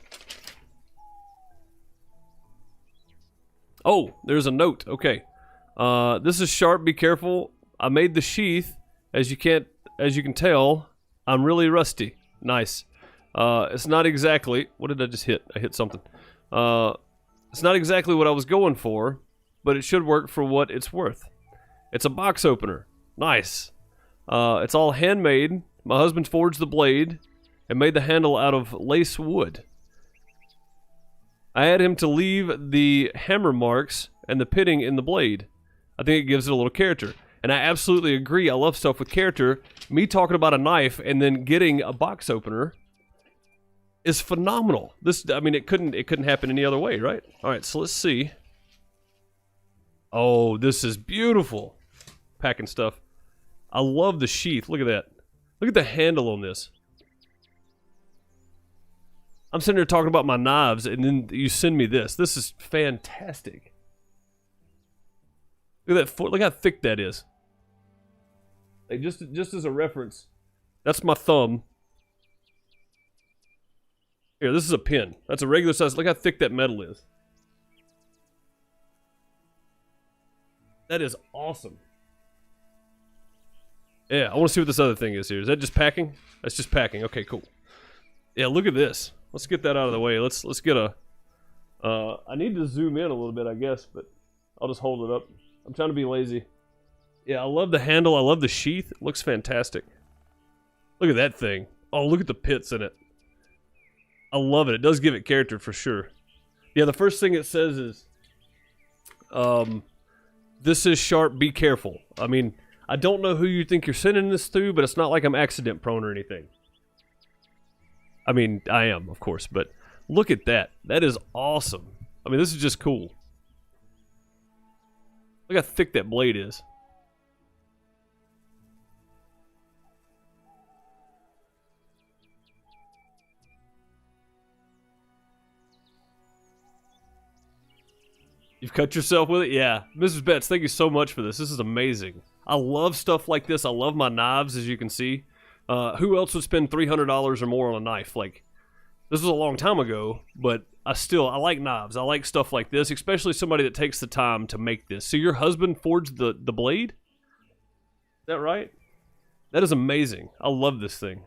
Oh, there's a note. Okay, this is sharp. Be careful. I made the sheath. As you can tell, I'm really rusty. Nice. It's not exactly... What did I just hit? I hit something. It's not exactly what I was going for, but it should work for what it's worth. It's a box opener. Nice. It's all handmade. My husband forged the blade and made the handle out of lace wood. I had him to leave the hammer marks and the pitting in the blade. I think it gives it a little character. And I absolutely agree. I love stuff with character. Me talking about a knife and then getting a box opener is phenomenal. This, I mean, it couldn't happen any other way, right? All right, so let's see. Oh, this is beautiful. Packing stuff. I love the sheath. Look at that. Look at the handle on this. I'm sitting here talking about my knives, and then you send me this. This is fantastic. Look at that foot. Look how thick that is. Like just as a reference, that's my thumb. Here, this is a pin. That's a regular size. Look how thick that metal is. That is awesome. Yeah, I want to see what this other thing is here. Is that just packing? That's just packing. Okay, cool. Yeah, look at this. Let's get that out of the way. Let's get a... I need to zoom in a little bit, I guess, but I'll just hold it up. I'm trying to be lazy. Yeah, I love the handle. I love the sheath. It looks fantastic. Look at that thing. Oh, look at the pits in it. I love it. It does give it character for sure. Yeah, the first thing it says is, this is sharp, be careful. I mean, I don't know who you think you're sending this to, but it's not like I'm accident prone or anything. I mean, I am, of course, but look at that. That is awesome. I mean, this is just cool. Look how thick that blade is. You've cut yourself with it? Yeah. Mrs. Betts, thank you so much for this. This is amazing. I love stuff like this. I love my knives, as you can see. Who else would spend $300 or more on a knife? Like, this was a long time ago, but I like knives. I like stuff like this, especially somebody that takes the time to make this. So your husband forged the blade? Is that right? That is amazing. I love this thing.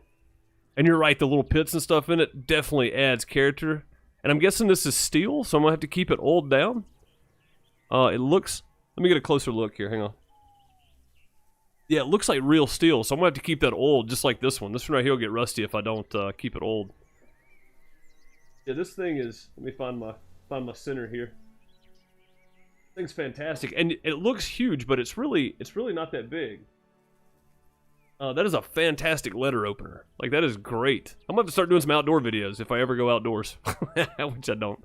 And you're right, the little pits and stuff in it definitely adds character. And I'm guessing this is steel, so I'm going to have to keep it oiled down. It looks... Let me get a closer look here. Hang on. Yeah, it looks like real steel, so I'm going to have to keep that oiled just like this one. This one right here will get rusty if I don't keep it oiled. Yeah, this thing is... Let me find my center here. This thing's fantastic. And it looks huge, but it's really not that big. That is a fantastic letter opener. Like, that is great. I'm going to have to start doing some outdoor videos if I ever go outdoors. Which I don't.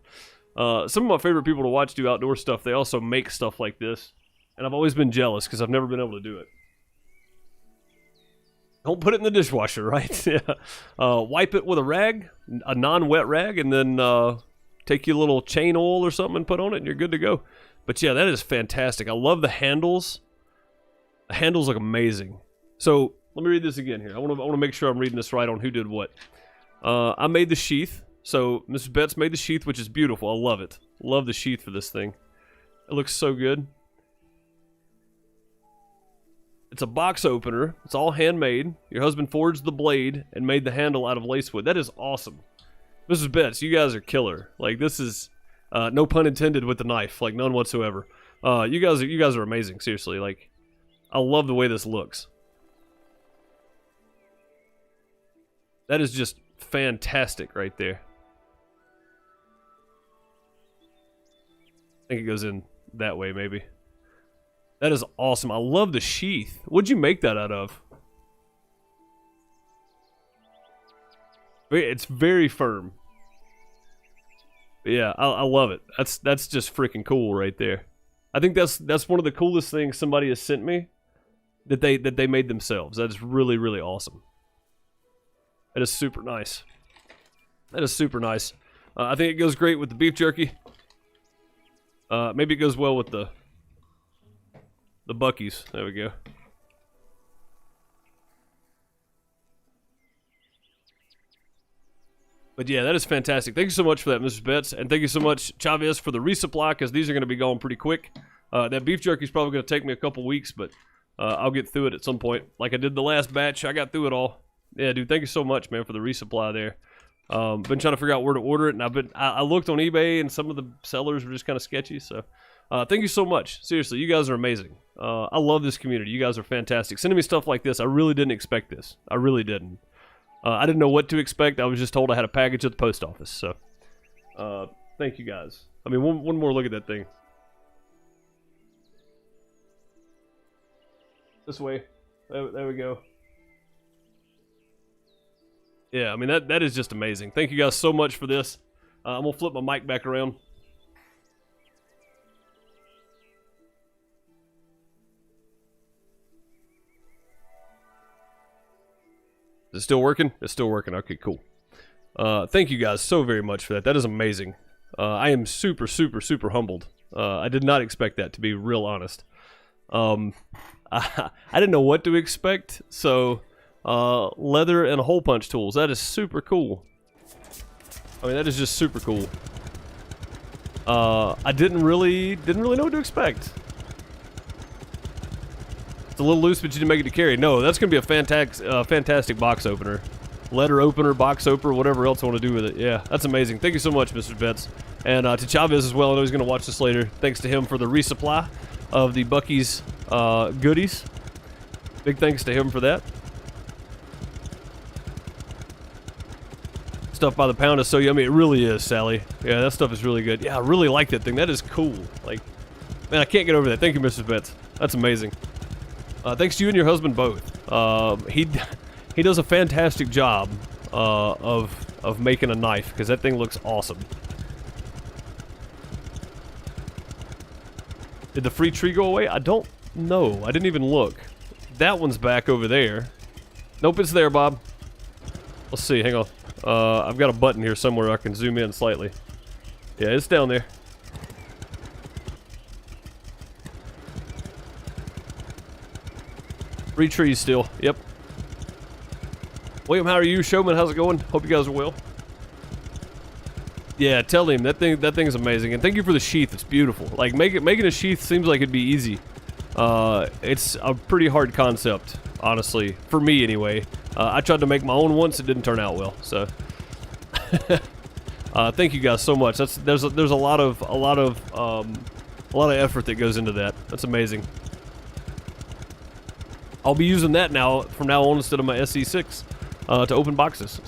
Some of my favorite people to watch do outdoor stuff. They also make stuff like this. And I've always been jealous because I've never been able to do it. Don't put it in the dishwasher, right? Yeah. Wipe it with a rag, a non-wet rag, and then take your little chain oil or something and put on it, and you're good to go. But yeah, that is fantastic. I love the handles. The handles look amazing. So let me read this again here. I want to make sure I'm reading this right on who did what. I made the sheath. So Mrs. Betts made the sheath, which is beautiful. I love it. Love the sheath for this thing. It looks so good. It's a box opener. It's all handmade. Your husband forged the blade and made the handle out of lacewood. That is awesome. Mrs. Betts, you guys are killer. Like, this is no pun intended with the knife. Like, none whatsoever. You guys are amazing. Seriously. Like, I love the way this looks. That is just fantastic right there. I think it goes in that way, maybe. That is awesome. I love the sheath. What'd you make that out of? It's very firm. But yeah, I love it. That's just freaking cool right there. I think that's one of the coolest things somebody has sent me that they made themselves. That is really, really awesome. That is super nice. That is super nice. I think it goes great with the beef jerky. Maybe it goes well with the Buc-ee's. There we go. But yeah, that is fantastic. Thank you so much for that, Mrs. Betts. And thank you so much, Chavez, for the resupply, because these are going to be going pretty quick. That beef jerky is probably going to take me a couple weeks, but I'll get through it at some point. Like I did the last batch, I got through it all. Yeah, dude, thank you so much, man, for the resupply there. Been trying to figure out where to order it, and I looked on eBay, and some of the sellers were just kind of sketchy, so thank you so much. Seriously, you guys are amazing. I love this community. You guys are fantastic. Sending me stuff like this, I really didn't expect this. I really didn't. I didn't know what to expect. I was just told I had a package at the post office, so thank you guys. I mean, one more look at that thing. This way. There we go. Yeah, I mean, that is just amazing. Thank you guys so much for this. I'm going to flip my mic back around. Is it still working? It's still working. Okay, cool. Thank you guys so very much for that. That is amazing. I am super, super, super humbled. I did not expect that, to be real honest. I didn't know what to expect, so leather and hole punch tools. That is super cool. I mean, that is just super cool. I didn't really know what to expect. It's a little loose, but you didn't make it to carry. No, that's going to be a fantastic box opener. Letter opener, box opener, whatever else I want to do with it. Yeah, that's amazing. Thank you so much, Mr. Betts. And to Chavez as well. I know he's going to watch this later. Thanks to him for the resupply of the Buc-ee's goodies. Big thanks to him for that. Stuff by the pound is so yummy. It really is, Sally. Yeah, that stuff is really good. Yeah, I really like that thing. That is cool. Like, man, I can't get over that. Thank you, Mrs. Betts. That's amazing. Thanks to you and your husband both. He does a fantastic job of making a knife, because that thing looks awesome. Did the free tree go away? I don't know. I didn't even look. That one's back over there. Nope, it's there, Bob. Let's see. Hang on. I've got a button here somewhere I can zoom in slightly. Yeah, it's down there. Free trees still. Yep. William, how are you? Showman, how's it going? Hope you guys are well. Yeah, tell him that thing's amazing, and thank you for the sheath. It's beautiful. Like making a sheath seems like it'd be easy. It's a pretty hard concept, honestly, for me anyway. I tried to make my own once; it didn't turn out well. So, thank you guys so much. There's a lot of effort that goes into that. That's amazing. I'll be using that now from now on instead of my SC6 to open boxes.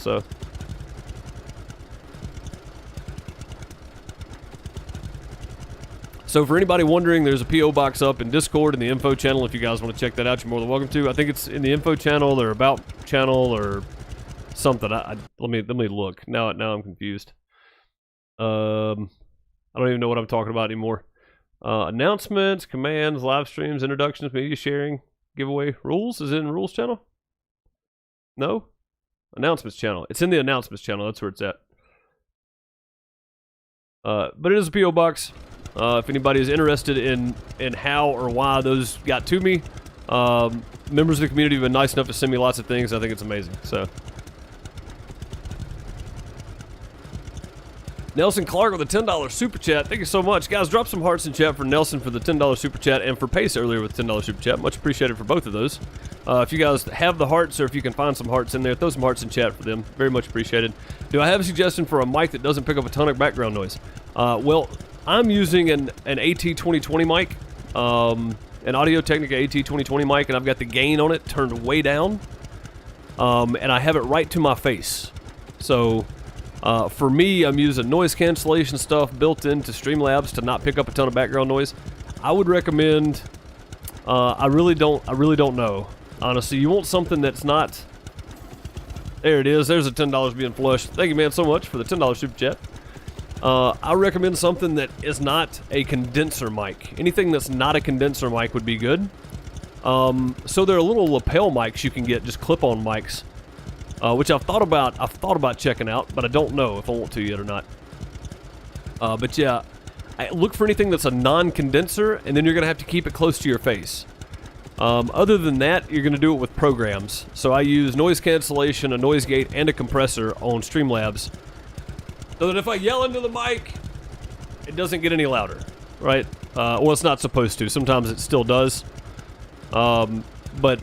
So for anybody wondering, there's a P.O. box up in Discord in the info channel. If you guys want to check that out, you're more than welcome to. I think it's in the info channel or about channel or something. Let me look. Now I'm confused. I don't even know what I'm talking about anymore. Announcements, commands, live streams, introductions, media sharing, giveaway, rules. Is it in rules channel? No? Announcements channel. It's in the announcements channel. That's where it's at. But it is a P.O. box. If anybody is interested in how or why those got to me, members of the community have been nice enough to send me lots of things. I think it's amazing. So, Nelson Clark with a $10 super chat. Thank you so much, guys. Drop some hearts in chat for Nelson for the $10 super chat, and for Pace earlier with $10 super chat. Much appreciated for both of those. If you guys have the hearts, or if you can find some hearts in there, throw some hearts in chat for them. Very much appreciated. Do I have a suggestion for a mic that doesn't pick up a ton of background noise? Well, I'm using an AT-2020 mic, an Audio-Technica AT-2020 mic, and I've got the gain on it turned way down, and I have it right to my face. So, for me, I'm using noise cancellation stuff built into Streamlabs to not pick up a ton of background noise. I would recommend. I really don't know. Honestly, you want something that's not. There it is. There's a $10 being flushed. Thank you, man, so much for the $10 super chat. I recommend something that is not a condenser mic. Anything that's not a condenser mic would be good. So there are little lapel mics you can get, just clip-on mics, which I've thought about checking out, but I don't know if I want to yet or not. But yeah, look for anything that's a non-condenser, and then you're gonna have to keep it close to your face. Other than that, you're gonna do it with programs. So I use noise cancellation, a noise gate, and a compressor on Streamlabs, so that if I yell into the mic, it doesn't get any louder, right? Well, it's not supposed to. Sometimes it still does. But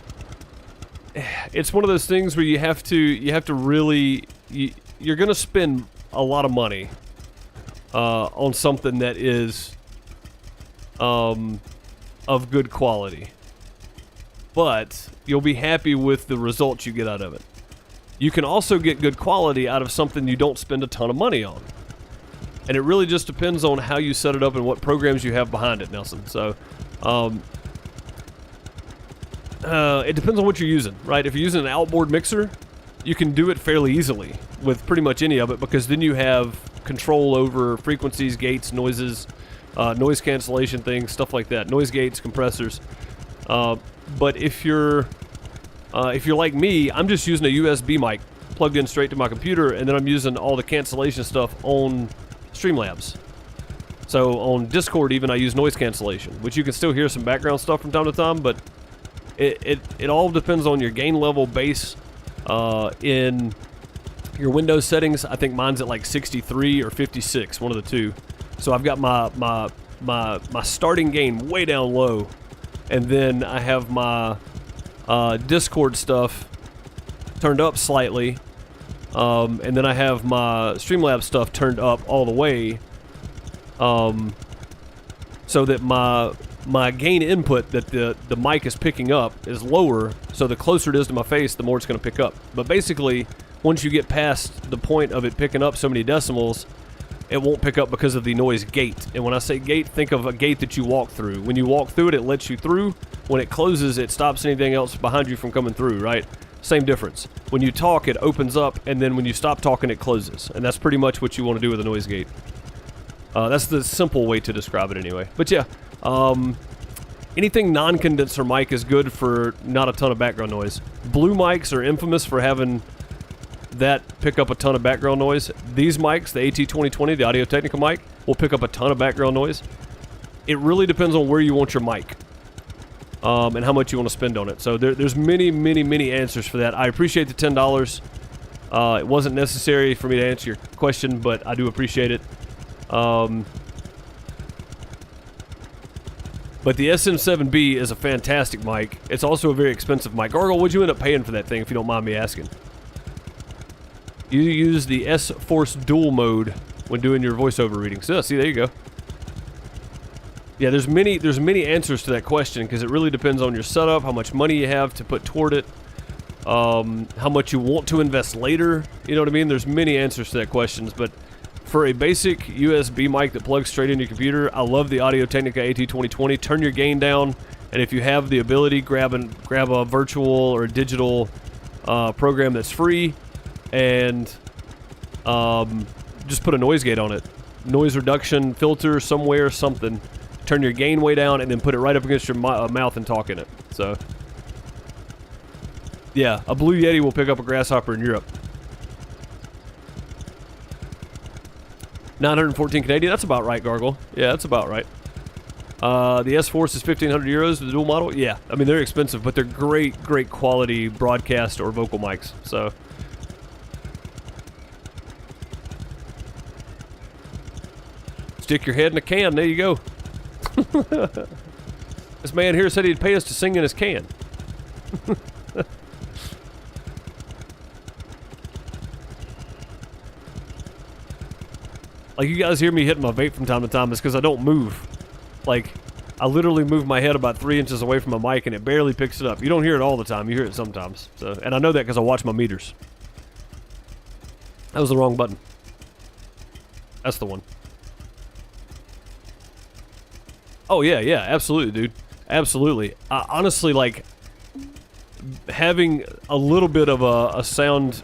it's one of those things where you have to really, you're gonna spend a lot of money on something that is of good quality, but you'll be happy with the results you get out of it. You can also get good quality out of something you don't spend a ton of money on. And it really just depends on how you set it up and what programs you have behind it, Nelson. So, it depends on what you're using, right? If you're using an outboard mixer, you can do it fairly easily with pretty much any of it, because then you have control over frequencies, gates, noises, noise cancellation things, stuff like that. Noise gates, compressors. But if you're like me, I'm just using a USB mic plugged in straight to my computer, and then I'm using all the cancellation stuff on Streamlabs. So on Discord even, I use noise cancellation, which you can still hear some background stuff from time to time, but it all depends on your gain level base in your Windows settings. I think mine's at like 63 or 56, one of the two. So I've got my starting gain way down low, and then I have my Discord stuff turned up slightly, and then I have my Streamlabs stuff turned up all the way, so that my gain input that the mic is picking up is lower, so the closer it is to my face, the more it's going to pick up. But basically, once you get past the point of it picking up so many decimals, it won't pick up because of the noise gate. And when I say gate, think of a gate that you walk through. When you walk through it, it lets you through. When it closes, it stops anything else behind you from coming through, right? Same difference. When you talk, it opens up, and then when you stop talking, it closes. And that's pretty much what you want to do with a noise gate. That's the simple way to describe it anyway. But yeah, anything non-condenser mic is good for not a ton of background noise. Blue mics are infamous for having that pick up a ton of background noise. These mics, the AT-2020, the Audio-Technica mic, will pick up a ton of background noise. It really depends on where you want your mic and how much you want to spend on it. So there's many answers for that. I appreciate the $10. It wasn't necessary for me to answer your question, but I do appreciate it. But the SM7B is a fantastic mic. It's also a very expensive mic. Gargle, what'd you end up paying for that thing, if you don't mind me asking? You use the S-Force dual mode when doing your voiceover readings. So, see, there you go. Yeah, there's many answers to that question because it really depends on your setup, how much money you have to put toward it, how much you want to invest later. You know what I mean? There's many answers to that question, but for a basic USB mic that plugs straight into your computer, I love the Audio-Technica AT-2020. Turn your gain down, and if you have the ability, grab a virtual or a digital program that's free, and just put a noise gate on it. Noise reduction filter somewhere, something. Turn your gain way down, and then put it right up against your mouth and talk in it. So, yeah, a Blue Yeti will pick up a grasshopper in Europe. 914 Canadian, that's about right, Gargle. Yeah, that's about right. The S-Force is 1,500 euros, the dual model. Yeah, I mean, they're expensive, but they're great quality broadcast or vocal mics. So, stick your head in a can, there you go. This man here said he'd pay us to sing in his can. Like, you guys hear me hitting my vape from time to time, it's because I don't move. Like, I literally move my head about 3 inches away from my mic and it barely picks it up. You don't hear it all the time, you hear it sometimes. So, and I know that because I watch my meters. That was the wrong button. That's the one. Oh, yeah, absolutely, dude. Absolutely. Honestly, like, having a little bit of a sound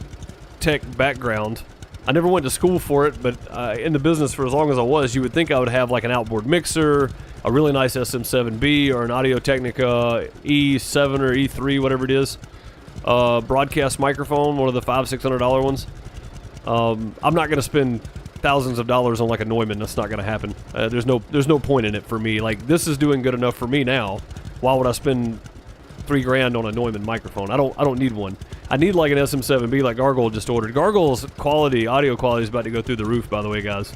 tech background, I never went to school for it, but in the business for as long as I was, you would think I would have, like, an outboard mixer, a really nice SM7B, or an Audio-Technica E7 or E3, whatever it is, broadcast microphone, one of the $500-600 ones. I'm not going to spend thousands of dollars on like a Neumann. That's not going to happen. There's no point in it for me. Like, this is doing good enough for me now. Why would I spend $3,000 on a Neumann microphone? I don't need one. I need like an SM7B like Gargle just ordered. Gargle's audio quality is about to go through the roof, by the way, guys.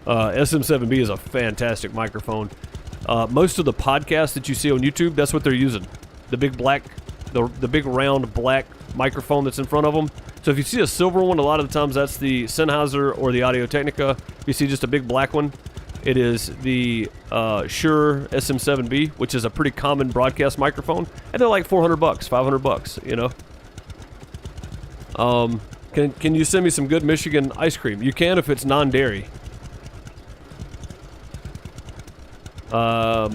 SM7B is a fantastic microphone. Most of the podcasts that you see on YouTube, that's what they're using. The big black, the big round black microphone that's in front of them. So if you see a silver one, a lot of the times that's the Sennheiser or the Audio-Technica. If you see just a big black one, it is the Shure SM7B, which is a pretty common broadcast microphone, and they're like $400, $500, you know. Can you send me some good Michigan ice cream? You can if it's non-dairy. I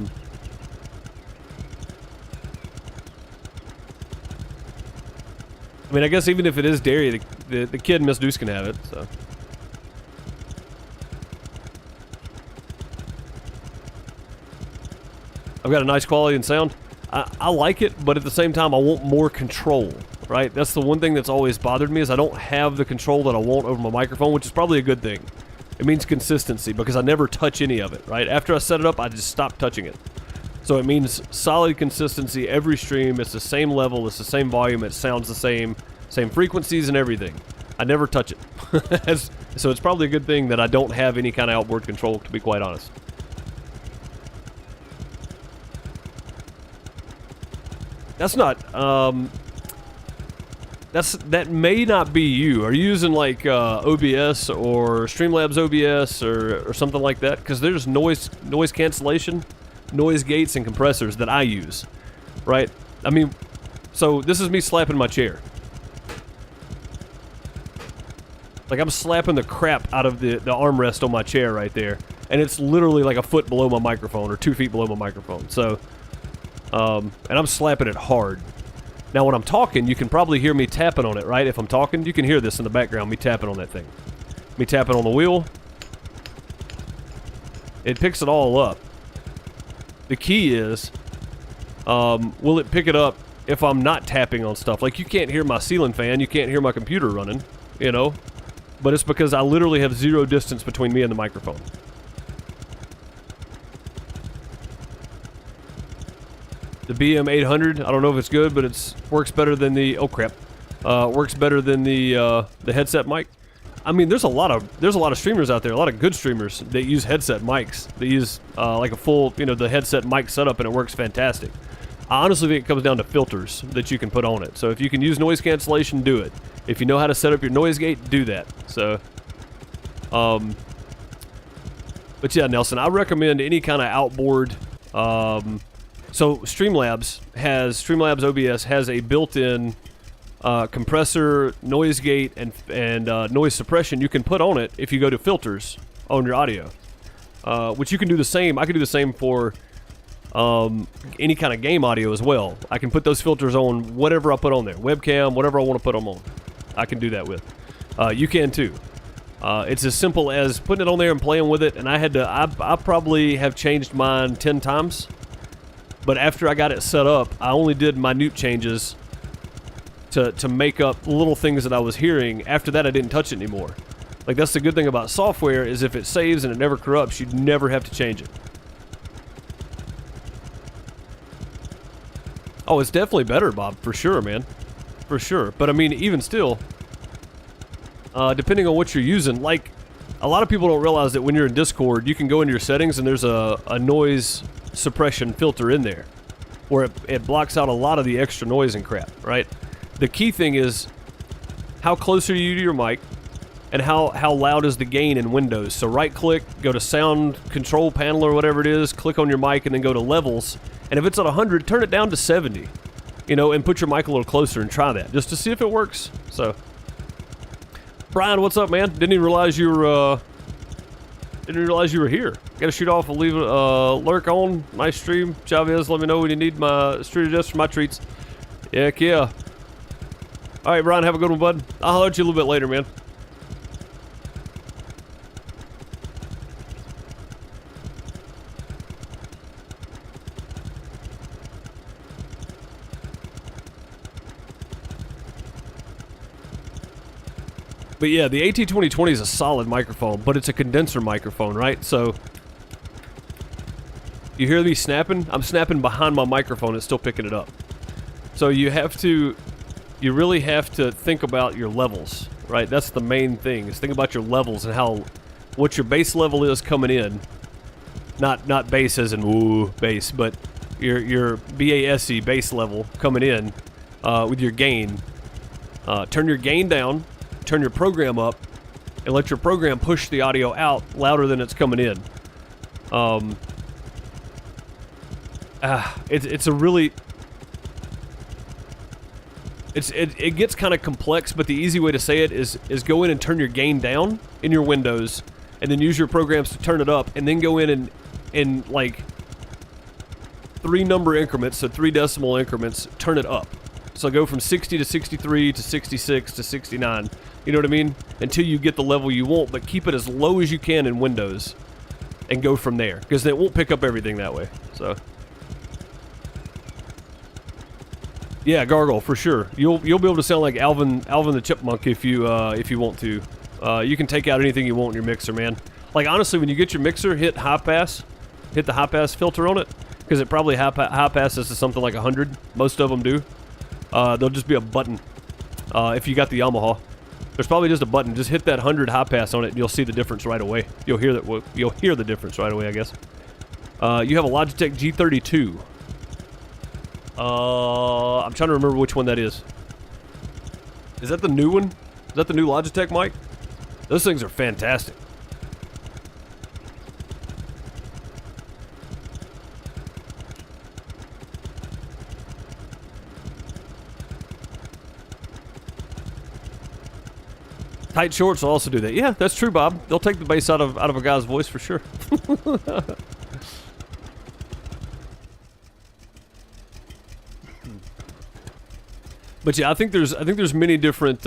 mean, I guess even if it is dairy, the kid Miss Deuce can have it, so. I've got a nice quality and sound. I like it, but at the same time, I want more control, right? That's the one thing that's always bothered me, is I don't have the control that I want over my microphone, which is probably a good thing. It means consistency, because I never touch any of it, right? After I set it up, I just stop touching it. So it means solid consistency every stream. It's the same level, it's the same volume, it sounds the same frequencies and everything. I never touch it. So it's probably a good thing that I don't have any kind of outboard control, to be quite honest. That's not, that may not be you. Are you using like OBS or Streamlabs OBS or something like that? Because there's noise cancellation noise gates and compressors that I use, right? I mean, so this is me slapping my chair. Like, I'm slapping the crap out of the armrest on my chair right there. And it's literally like a foot below my microphone, or 2 feet below my microphone. So, and I'm slapping it hard. Now, when I'm talking, you can probably hear me tapping on it, right? If I'm talking, you can hear this in the background, me tapping on that thing. Me tapping on the wheel. It picks it all up. The key is, will it pick it up if I'm not tapping on stuff? Like, you can't hear my ceiling fan, you can't hear my computer running, you know? But it's because I literally have 0 distance between me and the microphone. The BM800, I don't know if it's good, but it's works better than the, oh crap, works better than the headset mic. I mean, there's a lot of streamers out there, a lot of good streamers that use headset mics. They use like a full, you know, the headset mic setup, and it works fantastic. I honestly think it comes down to filters that you can put on it. So if you can use noise cancellation, do it. If you know how to set up your noise gate, do that. So, but yeah, Nelson, I recommend any kind of outboard. So Streamlabs OBS has a built-in compressor, noise gate, and noise suppression you can put on it if you go to filters on your audio, which you can do the same. I can do the same for any kind of game audio as well. I can put those filters on whatever I put on there, webcam, whatever I want to put them on. I can do that with. You can too. It's as simple as putting it on there and playing with it. And I probably have changed mine 10 times. But after I got it set up, I only did minute changes to make up little things that I was hearing. After that, I didn't touch it anymore. Like, that's the good thing about software, is if it saves and it never corrupts, you'd never have to change it. Oh, it's definitely better, Bob, for sure, man. For sure. But I mean, even still, depending on what you're using, like, a lot of people don't realize that when you're in Discord, you can go into your settings and there's a noise suppression filter in there where it blocks out a lot of the extra noise and crap, right? The key thing is how close are you to your mic, and how loud is the gain in Windows. So right click, go to sound control panel or whatever it is, click on your mic, and then go to levels, and if it's at 100, turn it down to 70, you know, and put your mic a little closer and try that just to see if it works. So Brian, what's up, man? Didn't even realize you were here. Gotta shoot off and leave a lurk on. Nice stream. Chavez, let me know when you need my street adjust for my treats. Heck yeah. Alright, Brian, have a good one, bud. I'll holler at you a little bit later, man. But yeah, the AT2020 is a solid microphone, but it's a condenser microphone, right? So, you hear me snapping? I'm snapping behind my microphone, it's still picking it up. So you really have to think about your levels, right? That's the main thing, is think about your levels and what your bass level is coming in. Not bass as in woo bass, but your BASE bass level coming in with your gain. Turn your gain down, turn your program up, and let your program push the audio out louder than it's coming in. It's a really... It gets kind of complex, but the easy way to say it is go in and turn your gain down in your Windows, and then use your programs to turn it up, and then go in and like 3 number increments, so 3 decimal increments, turn it up. So go from 60 to 63 to 66 to 69, you know what I mean? Until you get the level you want, but keep it as low as you can in Windows, and go from there, because it won't pick up everything that way. So yeah, gargle for sure. You'll be able to sound like Alvin the Chipmunk if you want to. You can take out anything you want in your mixer, man. Like, honestly, when you get your mixer, hit the high pass filter on it, because it probably high passes to something like 100. Most of them do. There'll just be a button. If you got the Yamaha, there's probably just a button. Just hit that 100 high pass on it, and you'll see the difference right away. You'll hear the difference right away, I guess. You have a Logitech G32. I'm trying to remember which one that is. Is that the new one? Is that the new Logitech mic? Those things are fantastic. Tight shorts will also do that. Yeah, that's true, Bob. They'll take the bass out of a guy's voice for sure. But yeah, I think there's many different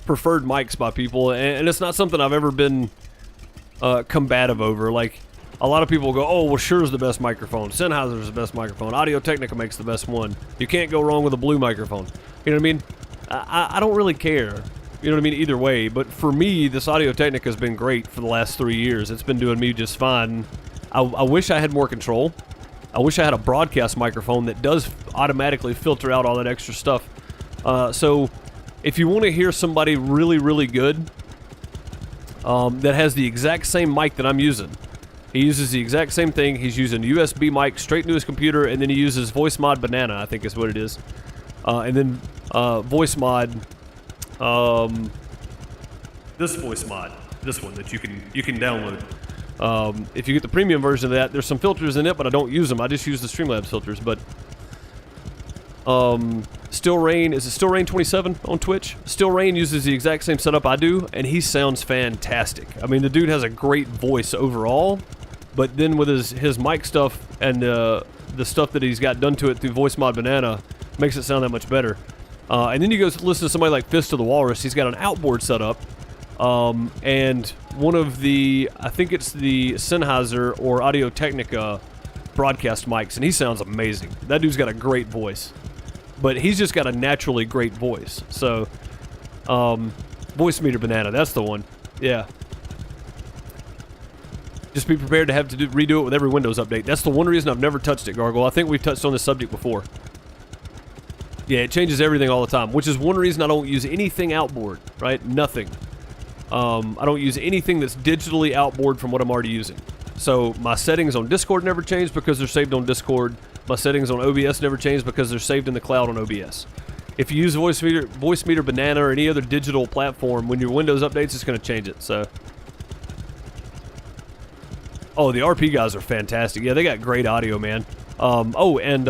preferred mics by people, and it's not something I've ever been combative over. Like, a lot of people go, oh, well, Shure's the best microphone, Sennheiser's the best microphone, Audio-Technica makes the best one, you can't go wrong with a blue microphone. You know what I mean? I don't really care, you know what I mean, either way. But for me, this Audio-Technica has been great for the last 3 years. It's been doing me just fine. I wish I had more control. I wish I had a broadcast microphone that does automatically filter out all that extra stuff. So if you want to hear somebody really, really good that has the exact same mic that I'm using, he uses the exact same thing. He's using USB mic straight into his computer, and then he uses Voice Mod Banana, I think is what it is. And then Voice Mod, this Voice Mod, this one that you can download. If you get the premium version of that, there's some filters in it, but I don't use them. I just use the Streamlabs filters. But Still Rain, is it Still Rain 27 on Twitch? Still Rain uses the exact same setup I do, and he sounds fantastic. I mean, the dude has a great voice overall, but then with his mic stuff and the stuff that he's got done to it through Voice Mod Banana makes it sound that much better. And then you go listen to somebody like Fist of the Walrus. He's got an outboard setup. And one of the, I think it's the Sennheiser or Audio-Technica broadcast mics, and he sounds amazing. That dude's got a great voice. But he's just got a naturally great voice. So, Voice Meter Banana, that's the one. Yeah. Just be prepared to have to redo it with every Windows update. That's the one reason I've never touched it, Gargle. I think we've touched on this subject before. Yeah, it changes everything all the time, which is one reason I don't use anything outboard, right? Nothing. I don't use anything that's digitally outboard from what I'm already using. So my settings on Discord never change because they're saved on Discord. My settings on OBS never change because they're saved in the cloud on OBS. If you use Voice Meter Banana or any other digital platform, when your Windows updates, it's going to change it. So, oh, the RP guys are fantastic. Yeah, they got great audio, man. Oh, and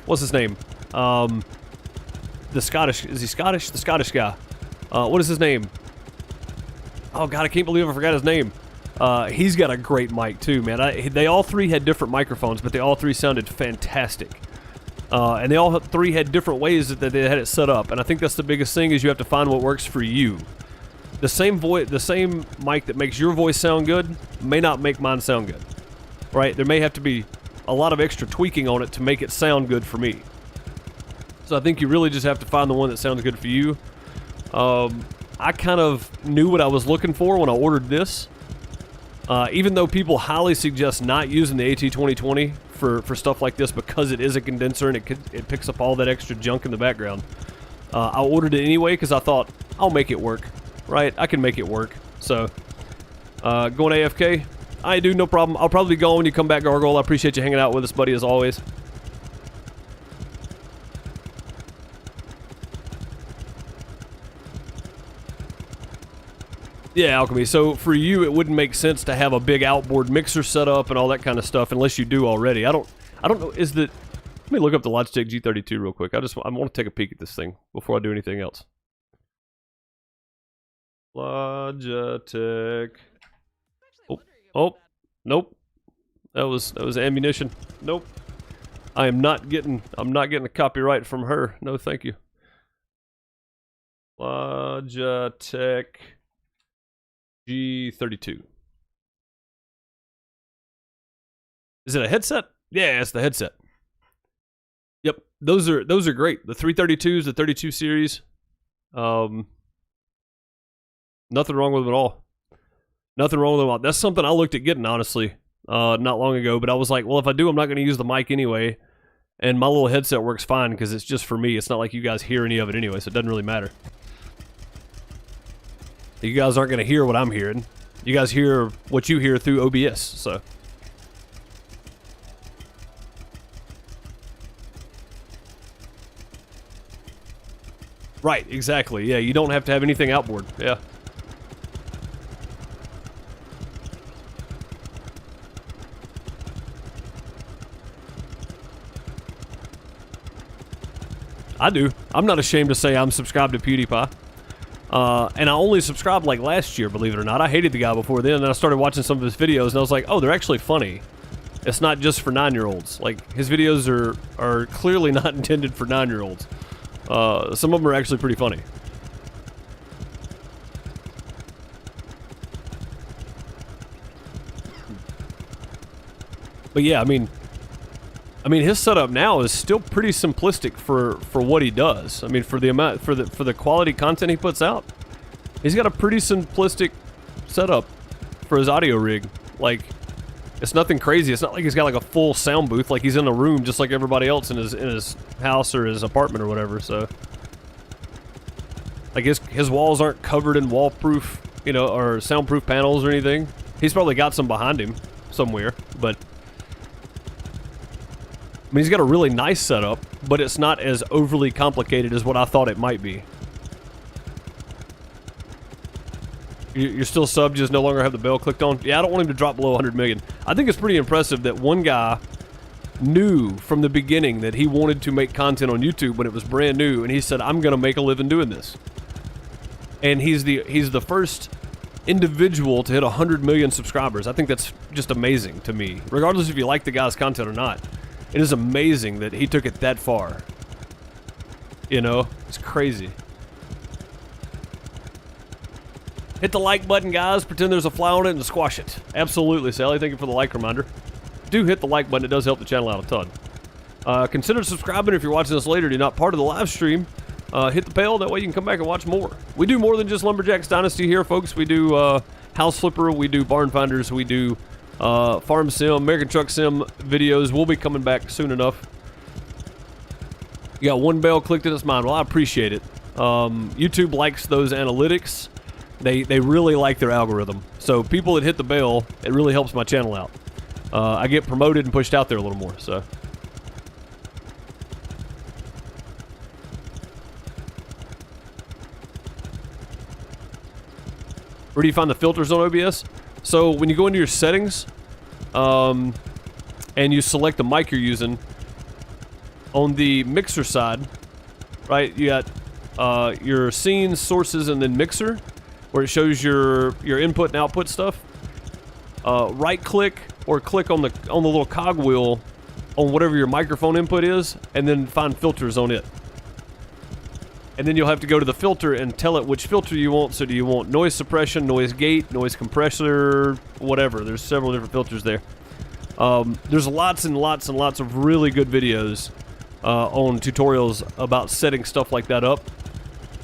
what's his name? The Scottish, is he Scottish? The Scottish guy. What is his name? Oh God, I can't believe I forgot his name. He's got a great mic too, man. They all three had different microphones, but they all three sounded fantastic. And they all three had different ways that they had it set up. And I think that's the biggest thing, is you have to find what works for you. The same mic that makes your voice sound good may not make mine sound good, right? There may have to be a lot of extra tweaking on it to make it sound good for me. So I think you really just have to find the one that sounds good for you. I kind of knew what I was looking for when I ordered this. Even though people highly suggest not using the AT2020 for stuff like this because it is a condenser and it picks up all that extra junk in the background, I ordered it anyway because I thought, I'll make it work, right? I can make it work. So, going AFK? I do, no problem. I'll probably go when you come back, Gargoyle. I appreciate you hanging out with us, buddy, as always. Yeah, Alchemy. So for you, it wouldn't make sense to have a big outboard mixer set up and all that kind of stuff unless you do already. I don't know. Let me look up the Logitech G32 real quick. I want to take a peek at this thing before I do anything else. Logitech. Oh, nope. That was ammunition. Nope. I'm not getting a copyright from her. No, thank you. Logitech G32. Is it a headset? Yeah, it's the headset. Yep, those are great. The 332s, the 32 series. Nothing wrong with them at all. Nothing wrong with them at all. That's something I looked at getting, honestly, not long ago. But I was like, well, if I do, I'm not going to use the mic anyway. And my little headset works fine because it's just for me. It's not like you guys hear any of it anyway, so it doesn't really matter. You guys aren't going to hear what I'm hearing. You guys hear what you hear through OBS, so. Right, exactly. Yeah, you don't have to have anything outboard. Yeah. I do. I'm not ashamed to say I'm subscribed to PewDiePie. And I only subscribed like last year, believe it or not. I hated the guy before then, and then I started watching some of his videos, and I was like, oh, they're actually funny. It's not just for 9-year-olds. Like, his videos are clearly not intended for 9-year-olds. Some of them are actually pretty funny. But yeah, I mean, his setup now is still pretty simplistic for what he does. I mean, for the amount, for the quality content he puts out, he's got a pretty simplistic setup for his audio rig. Like, it's nothing crazy. It's not like he's got like a full sound booth. Like, he's in a room just like everybody else in his house or his apartment or whatever. So, like, his walls aren't covered in wall-proof, you know, or soundproof panels or anything. He's probably got some behind him somewhere, but I mean, he's got a really nice setup, but it's not as overly complicated as what I thought it might be. You're still subbed, just no longer have the bell clicked on? Yeah, I don't want him to drop below 100 million. I think it's pretty impressive that one guy knew from the beginning that he wanted to make content on YouTube when it was brand new, and he said, I'm going to make a living doing this. And he's the first individual to hit 100 million subscribers. I think that's just amazing to me, regardless if you like the guy's content or not. It is amazing that he took it that far. You know, it's crazy. Hit the like button, guys. Pretend there's a fly on it and squash it. Absolutely, Sally. Thank you for the like reminder. Do hit the like button. It does help the channel out a ton. Consider subscribing if you're watching this later and you're not part of the live stream. Hit the bell. That way you can come back and watch more. We do more than just Lumberjacks Dynasty here, folks. We do House Flipper. We do Barn Finders. We do Farm Sim, American Truck Sim videos. We'll be coming back soon enough. You got one bell clicked and it's mine. Well, I appreciate it. YouTube likes those analytics. They really like their algorithm. So people that hit the bell, it really helps my channel out. I get promoted and pushed out there a little more, so. Where do you find the filters on OBS? So when you go into your settings, and you select the mic you're using, on the mixer side, right, you got your scenes, sources, and then mixer, where it shows your input and output stuff. Right click or click on the little cog wheel on whatever your microphone input is, and then find filters on it. And then you'll have to go to the filter and tell it which filter you want. So do you want noise suppression, noise gate, noise compressor, whatever. There's several different filters there. There's lots and lots and lots of really good videos on tutorials about setting stuff like that up.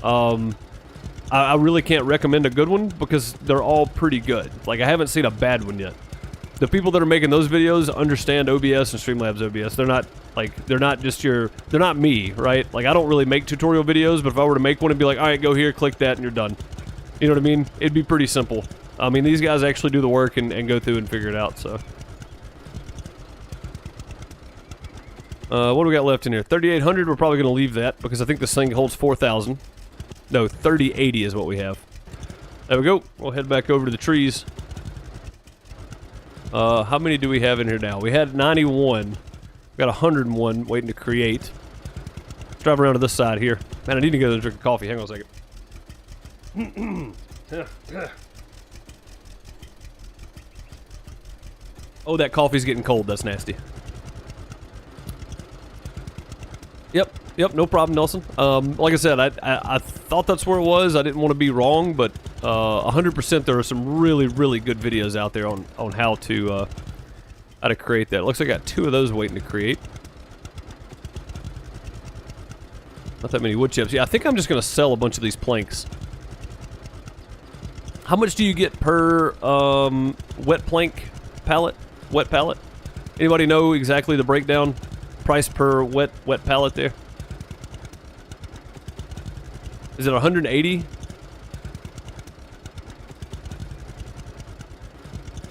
I really can't recommend a good one because they're all pretty good. Like, I haven't seen a bad one yet. The people that are making those videos understand OBS and Streamlabs OBS. They're not, like, they're not me, right? Like, I don't really make tutorial videos, but if I were to make one, it'd be like, all right, go here, click that, and you're done. You know what I mean? It'd be pretty simple. I mean, these guys actually do the work and go through and figure it out, so. What do we got left in here? 3,800, we're probably going to leave that because I think this thing holds 4,000. No, 3080 is what we have. There we go. We'll head back over to the trees. How many do we have in here now? We had 91. We got 101 waiting to create. Let's drive around to this side here. Man, I need to go and drink a coffee. Hang on a second. Oh, that coffee's getting cold. That's nasty. Yep, no problem, Nelson. Like I said, I thought that's where it was. I didn't want to be wrong, but 100% there are some really, really good videos out there on how to create that. It looks like I got 2 of those waiting to create. Not that many wood chips. Yeah, I think I'm just going to sell a bunch of these planks. How much do you get per wet plank pallet? Wet pallet? Anybody know exactly the breakdown price per wet pallet there? Is it 180?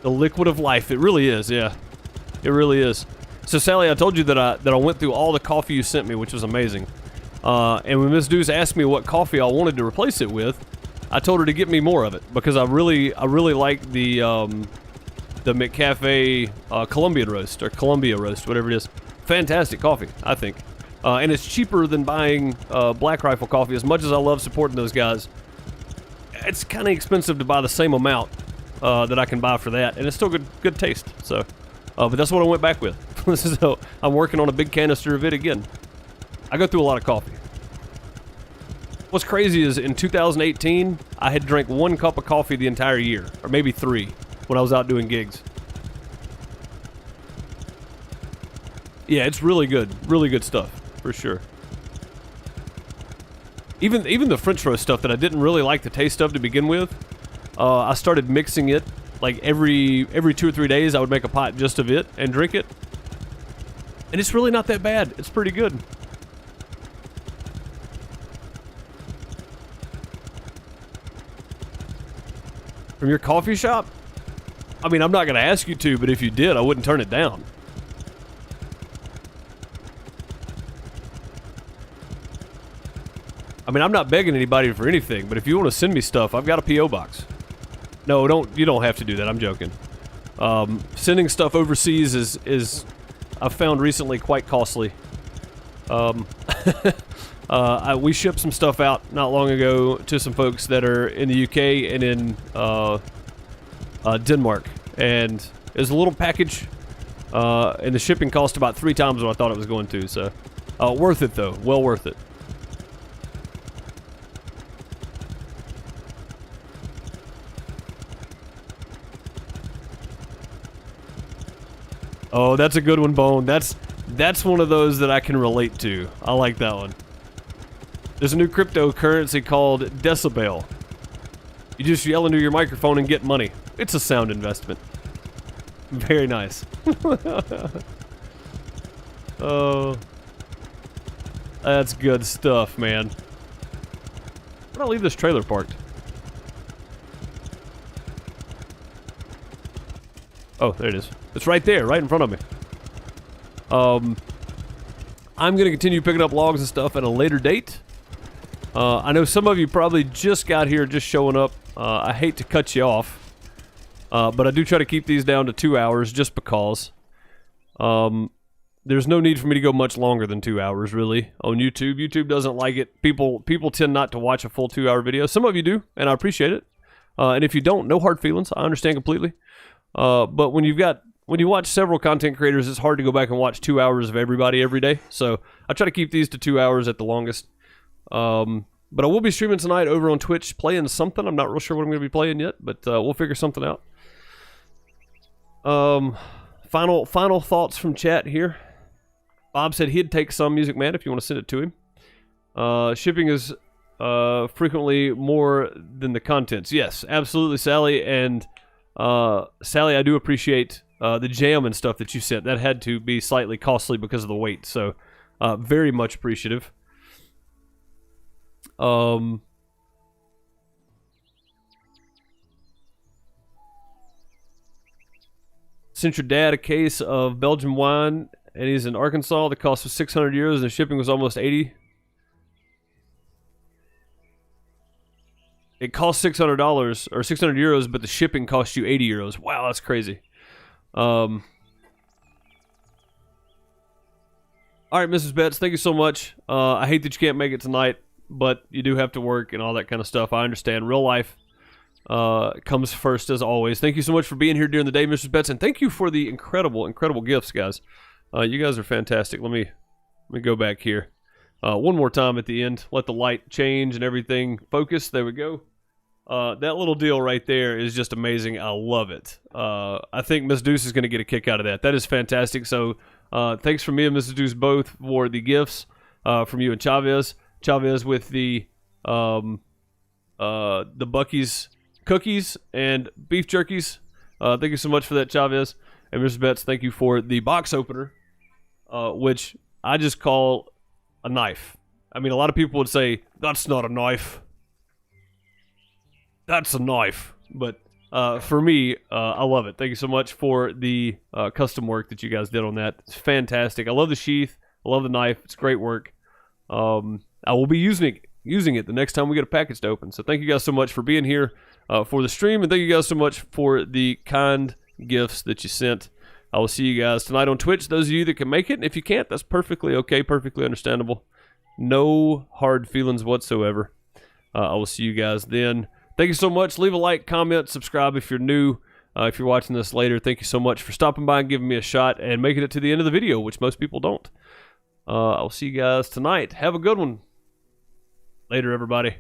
The liquid of life. It really is, yeah. It really is. So, Sally, I told you that I went through all the coffee you sent me, which was amazing. And when Miss Deuce asked me what coffee I wanted to replace it with, I told her to get me more of it because I really like the McCafe Colombian roast or Columbia roast, whatever it is. Fantastic coffee, I think. And it's cheaper than buying Black Rifle coffee. As much as I love supporting those guys, it's kind of expensive to buy the same amount that I can buy for that, and it's still good taste. So, but that's what I went back with. So I'm working on a big canister of it again. I go through a lot of coffee. What's crazy is in 2018, I had drank 1 cup of coffee the entire year, or maybe 3, when I was out doing gigs. Yeah, it's really good stuff, for sure. Even the French roast stuff that I didn't really like the taste of to begin with, I started mixing it, like every 2 or 3 days I would make a pot just of it and drink it. And it's really not that bad, it's pretty good. From your coffee shop? I mean, I'm not going to ask you to, but if you did, I wouldn't turn it down. I mean, I'm not begging anybody for anything, but if you want to send me stuff, I've got a P.O. box. No, you don't have to do that. I'm joking. Sending stuff overseas is I've found recently quite costly. We shipped some stuff out not long ago to some folks that are in the UK and in Denmark, and it was a little package, and the shipping cost about 3 times what I thought it was going to. So, worth it though. Well worth it. Oh, that's a good one, Bone. That's one of those that I can relate to. I like that one. There's a new cryptocurrency called Decibel. You just yell into your microphone and get money. It's a sound investment. Very nice. Oh, that's good stuff, man. Where did I leave this trailer parked? Oh, there it is. It's right there, right in front of me. I'm going to continue picking up logs and stuff at a later date. I know some of you probably just got here, just showing up. I hate to cut you off, but I do try to keep these down to 2 hours just because. There's no need for me to go much longer than 2 hours, really, on YouTube. YouTube doesn't like it. People tend not to watch a full 2-hour video. Some of you do, and I appreciate it. And if you don't, no hard feelings. I understand completely. But when you watch several content creators, it's hard to go back and watch 2 hours of everybody every day. So I try to keep these to 2 hours at the longest. But I will be streaming tonight over on Twitch, playing something. I'm not real sure what I'm going to be playing yet, but we'll figure something out. Final thoughts from chat here. Bob said he'd take some, Music Man, if you want to send it to him. Shipping is frequently more than the contents. Yes, absolutely, Sally. And Sally, I do appreciate the jam and stuff that you sent. That had to be slightly costly because of the weight, so very much appreciative. Sent your dad a case of Belgian wine, and he's in Arkansas. The cost was 600 euros, and the shipping was almost 80. It cost $600 or 600 euros, but the shipping cost you 80 euros. Wow, that's crazy. All right, Mrs. Betts, thank you so much. I hate that you can't make it tonight, but you do have to work and all that kind of stuff. I understand. Real life comes first, as always. Thank you so much for being here during the day, Mrs. Betts, and thank you for the incredible gifts, guys. You guys are fantastic. Let me go back here. One more time at the end. Let the light change and everything focus. There we go. That little deal right there is just amazing. I love it. I think Miss Deuce is going to get a kick out of that. That is fantastic. So thanks from me and Mrs. Deuce both for the gifts from you and Chavez. Chavez with the Buc-ee's cookies and beef jerkies. Thank you so much for that, Chavez. And Mr. Betts, thank you for the box opener, which I just call a knife. I mean, a lot of people would say, that's not a knife. That's a knife. But for me, I love it. Thank you so much for the custom work that you guys did on that. It's fantastic. I love the sheath. I love the knife. It's great work. I will be using it the next time we get a package to open. So thank you guys so much for being here for the stream. And thank you guys so much for the kind gifts that you sent. I will see you guys tonight on Twitch. Those of you that can make it. And if you can't, that's perfectly okay. Perfectly understandable. No hard feelings whatsoever. I will see you guys then. Thank you so much. Leave a like, comment, subscribe if you're new. If you're watching this later, thank you so much for stopping by and giving me a shot and making it to the end of the video, which most people don't. I'll see you guys tonight. Have a good one. Later, everybody.